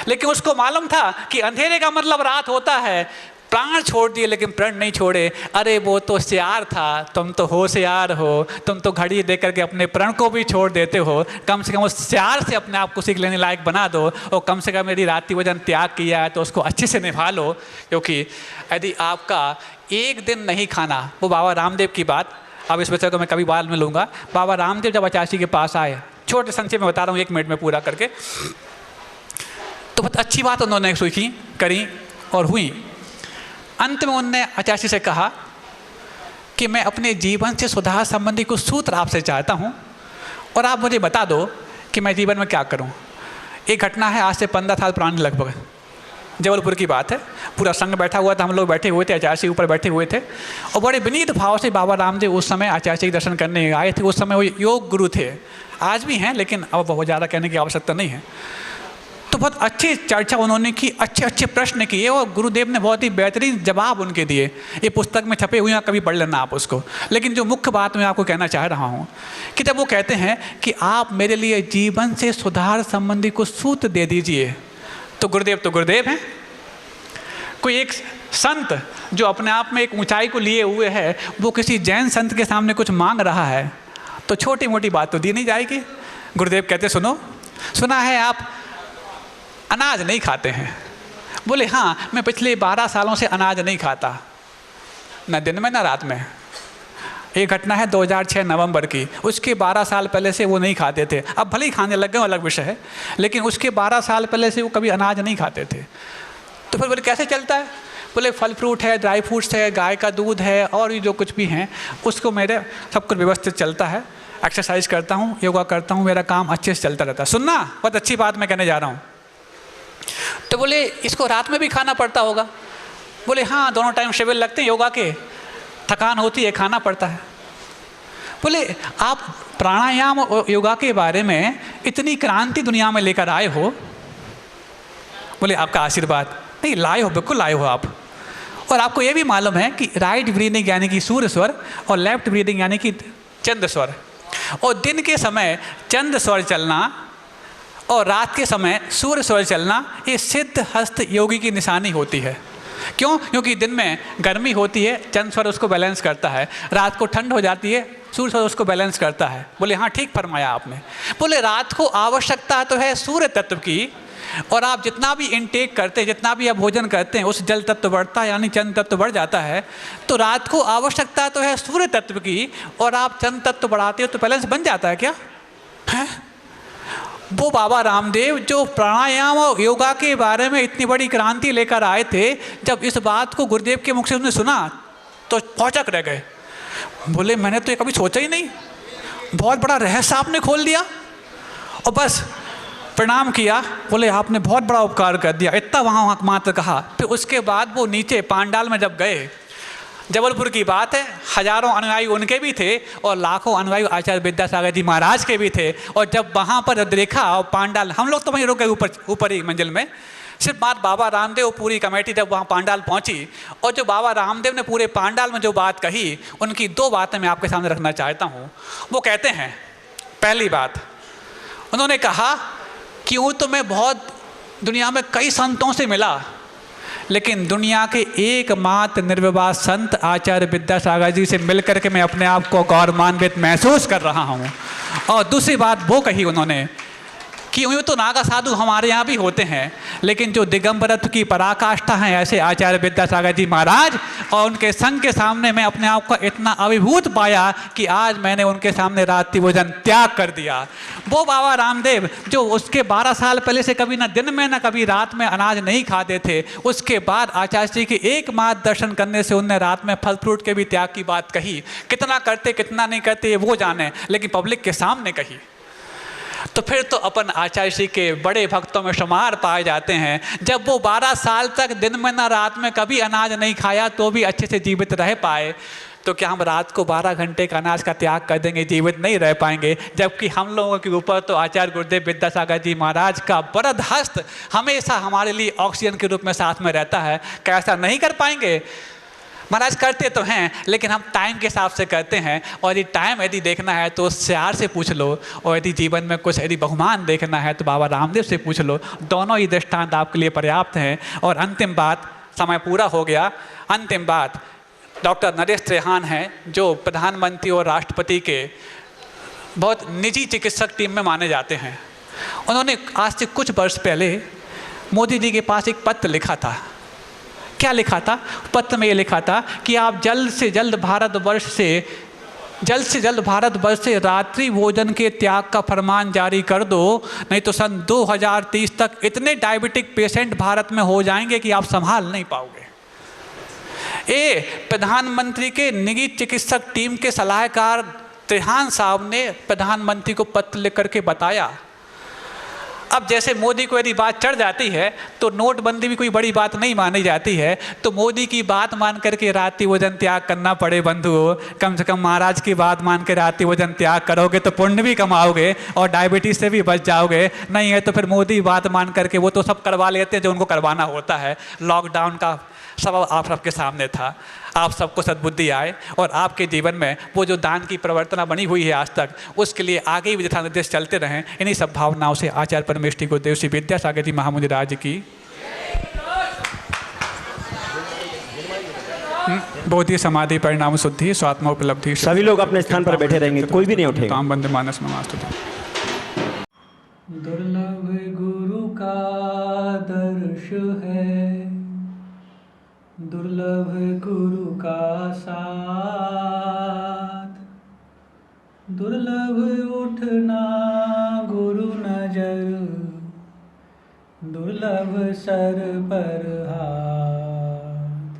लेकिन उसको मालूम था कि अंधेरे का मतलब रात होता है। प्राण छोड़ दिए लेकिन प्रण नहीं छोड़े। अरे वो तो सियार था, तुम तो होशियार हो, तुम तो घड़ी दे करके अपने प्रण को भी छोड़ देते हो। कम से कम उस सियार से अपने आप को सीख लेने लायक बना दो, और कम से कम मेरी रात्रि भोजन त्याग किया है तो उसको अच्छे से निभा लो। क्योंकि यदि आपका एक दिन नहीं खाना, वो बाबा रामदेव की बात, अब इस विषय को मैं कभी बाद में लूँगा। बाबा रामदेव जब अचाशी के पास आए, छोटे संक्षेप में बता रहा हूँ 1 मिनट में पूरा करके, तो बहुत अच्छी बात उन्होंने सीखी, करी और हुई। अंत में उन्होंने अचाशी से कहा कि मैं अपने जीवन से सुधार संबंधी कुछ सूत्र आपसे चाहता हूँ और आप मुझे बता दो कि मैं जीवन में क्या करूँ। एक घटना है आज से 15 साल पुरानी लगभग, जबलपुर की बात है। पूरा संघ बैठा हुआ था, हम लोग बैठे हुए थे, आचार्य ऊपर बैठे हुए थे और बड़े विनीत भाव से बाबा रामदेव उस समय आचार्य के दर्शन करने आए थे। उस समय वो योग गुरु थे, आज भी हैं लेकिन अब बहुत ज़्यादा कहने की आवश्यकता नहीं है। तो बहुत अच्छी चर्चा उन्होंने की, अच्छे अच्छे प्रश्न किए और गुरुदेव ने बहुत ही बेहतरीन जवाब उनके दिए। ये पुस्तक में छपे हुए हैं, कभी पढ़ लेना आप उसको। लेकिन जो मुख्य बात मैं आपको कहना चाह रहा हूँ कि जब वो कहते हैं कि आप मेरे लिए जीवन से सुधार संबंधी कुछ सूत्र दे दीजिए, तो गुरुदेव हैं। कोई एक संत जो अपने आप में एक ऊंचाई को लिए हुए है, वो किसी जैन संत के सामने कुछ मांग रहा है तो छोटी मोटी बात तो दी नहीं जाएगी। गुरुदेव कहते सुनो, सुना है आप अनाज नहीं खाते हैं। बोले हाँ, मैं पिछले 12 सालों से अनाज नहीं खाता, न दिन में न रात में। एक घटना है 2006 नवंबर की, उसके 12 साल पहले से वो नहीं खाते थे। अब भले ही खाने लग गए, अलग विषय है, लेकिन उसके 12 साल पहले से वो कभी अनाज नहीं खाते थे। तो फिर बोले कैसे चलता है? बोले फल फ्रूट है, ड्राई फ्रूट्स है, गाय का दूध है और भी जो कुछ भी हैं उसको मेरे सब कुछ व्यवस्थित चलता है। एक्सरसाइज करता हूँ, योगा करता हूँ, मेरा काम अच्छे से चलता रहता है। सुनना, बहुत अच्छी बात मैं कहने जा रहा हूँ। तो बोले इसको रात में भी खाना पड़ता होगा? बोले हाँ, दोनों टाइम शिविर लगते हैं योगा के, थकान होती है, खाना पड़ता है। बोले आप प्राणायाम और योगा के बारे में इतनी क्रांति दुनिया में लेकर आए हो। बोले आपका आशीर्वाद। नहीं, लाए हो, बिल्कुल लाए हो आप। और आपको ये भी मालूम है कि राइट ब्रीदिंग यानी कि सूर्य स्वर और लेफ्ट ब्रीदिंग यानी कि चंद्र स्वर, और दिन के समय चंद्र स्वर चलना और रात के समय सूर्य स्वर चलना, ये सिद्ध हस्त योगी की निशानी होती है। क्यों? क्योंकि दिन में गर्मी होती है, चंद्र स्वर उसको बैलेंस करता है, रात को ठंड हो जाती है, सूर्य स्वर उसको बैलेंस करता है। बोले हाँ, ठीक फरमाया आपने। बोले रात को आवश्यकता तो है सूर्य तत्व की, और आप जितना भी इनटेक करते हैं, जितना भी आप भोजन करते हैं, उस जल तत्व बढ़ता है यानी चंद्र तत्व बढ़ जाता है। तो रात को आवश्यकता तो है सूर्य तत्व की, और आप चंद्र तत्व बढ़ाते हो तो बैलेंस बन जाता है क्या है? वो बाबा रामदेव जो प्राणायाम और योगा के बारे में इतनी बड़ी क्रांति लेकर आए थे, जब इस बात को गुरुदेव के मुख से उन्होंने सुना तो भौचक रह गए। बोले मैंने तो ये कभी सोचा ही नहीं, बहुत बड़ा रहस्य आपने खोल दिया। और बस प्रणाम किया, बोले आपने बहुत बड़ा उपकार कर दिया, इतना वहाँ मात्र कहा। फिर उसके बाद वो नीचे पांडाल में जब गए, जबलपुर की बात है, हजारों अनुयायी उनके भी थे और लाखों अनुयायी आचार्य विद्यासागर जी महाराज के भी थे। और जब वहाँ पर देखा और पांडाल, हम लोग तो वहीं रुक गए ऊपर ही मंजिल में, सिर्फ बात बाबा रामदेव पूरी कमेटी जब वहाँ पांडाल पहुँची और जो बाबा रामदेव ने पूरे पांडाल में जो बात कही, उनकी दो बातें मैं आपके सामने रखना चाहता हूँ। वो कहते हैं, पहली बात उन्होंने कहा कि यूँ तो मैं बहुत दुनिया में कई संतों से मिला, लेकिन दुनिया के एकमात्र निर्विवाद संत आचार्य विद्यासागर जी से मिलकर के मैं अपने आप को गौरवान्वित महसूस कर रहा हूँ। और दूसरी बात वो कही उन्होंने कि यूँ तो नागा साधु हमारे यहाँ भी होते हैं, लेकिन जो दिगंबरत्व की पराकाष्ठा हैं ऐसे आचार्य विद्यासागर जी महाराज, और उनके संग के सामने मैं अपने आप को इतना अभिभूत पाया कि आज मैंने उनके सामने रात्रि भोजन त्याग कर दिया। वो बाबा रामदेव जो उसके 12 साल पहले से कभी ना दिन में ना कभी रात में अनाज नहीं खाते थे, उसके बाद आचार्य जी के एकमात्र दर्शन करने से उनने रात में फल फ्रूट के भी त्याग की बात कही। कितना करते कितना नहीं करते वो जाने, लेकिन पब्लिक के सामने कही। तो फिर तो अपन आचार्य जी के बड़े भक्तों में शुमार पाए जाते हैं। जब वो 12 साल तक दिन में ना रात में कभी अनाज नहीं खाया तो भी अच्छे से जीवित रह पाए, तो क्या हम रात को 12 घंटे का अनाज का त्याग कर देंगे, जीवित नहीं रह पाएंगे? जबकि हम लोगों के ऊपर तो आचार्य गुरुदेव विद्यासागर जी महाराज का वरद हस्त हमेशा हमारे लिए ऑक्सीजन के रूप में साथ में रहता है। कैसा नहीं कर पाएंगे? महाराज करते तो हैं, लेकिन हम टाइम के हिसाब से करते हैं। और ये टाइम यदि देखना है तो सियार से पूछ लो, और यदि जीवन में कुछ यदि बहुमान देखना है तो बाबा रामदेव से पूछ लो। दोनों ही दृष्टांत आपके लिए पर्याप्त हैं। और अंतिम बात, समय पूरा हो गया, अंतिम बात, डॉक्टर नरेश त्रेहान हैं जो प्रधानमंत्री और राष्ट्रपति के बहुत निजी चिकित्सक टीम में माने जाते हैं। उन्होंने आज से कुछ वर्ष पहले मोदी जी के पास एक पत्र लिखा था। क्या लिखा था? पत्र में ये लिखा था कि आप जल्द से जल्द भारतवर्ष से रात्रि भोजन के त्याग का फरमान जारी कर दो, नहीं तो सन 2030 तक इतने डायबिटिक पेशेंट भारत में हो जाएंगे कि आप संभाल नहीं पाओगे। ये प्रधानमंत्री के निजी चिकित्सक टीम के सलाहकार त्रेहान साहब ने प्रधानमंत्री को पत्र लिख करके बताया। अब जैसे मोदी को यदि बात चढ़ जाती है तो नोटबंदी भी कोई बड़ी बात नहीं मानी जाती है, तो मोदी की बात मान करके रात्रि भोजन त्याग करना पड़े बंधुओं, कम से कम महाराज की बात मान के रात्रि भोजन त्याग करोगे तो पुण्य भी कमाओगे और डायबिटीज से भी बच जाओगे। नहीं है तो फिर मोदी बात मान करके वो तो सब करवा लेते हैं जो उनको करवाना होता है। लॉकडाउन का सबब आप सबके सामने था। आप सबको सद्बुद्धि आए और आपके जीवन में वो जो दान की प्रवर्तना बनी हुई है आज तक, उसके लिए आगे भी दिशा निर्देश चलते रहें। इन्हीं सब भावनाओं से आचार्य परमेष्ठी गुरुदेव श्री विद्यासागर जी महामुनि राज की बोधि समाधि परिणाम शुद्धि स्वात्मा उपलब्धि। सभी लोग अपने स्थान पर बैठे रहेंगे, कोई भी नहीं उठेगा। काम बंदे मानस में मास्तु। दुर्लभ गुरु का दर्श है, दुर्लभ गुरु का साथ, दुर्लभ उठना गुरु नजर, दुर्लभ सर पर हाथ,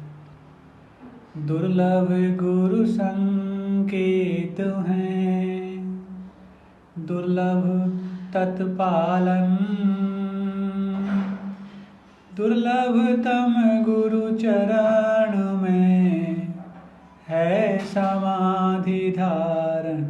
दुर्लभ गुरु संकेत हैं, दुर्लभ तत्पालन, दुर्लभतम गुरु चरण में है समाधि धारण।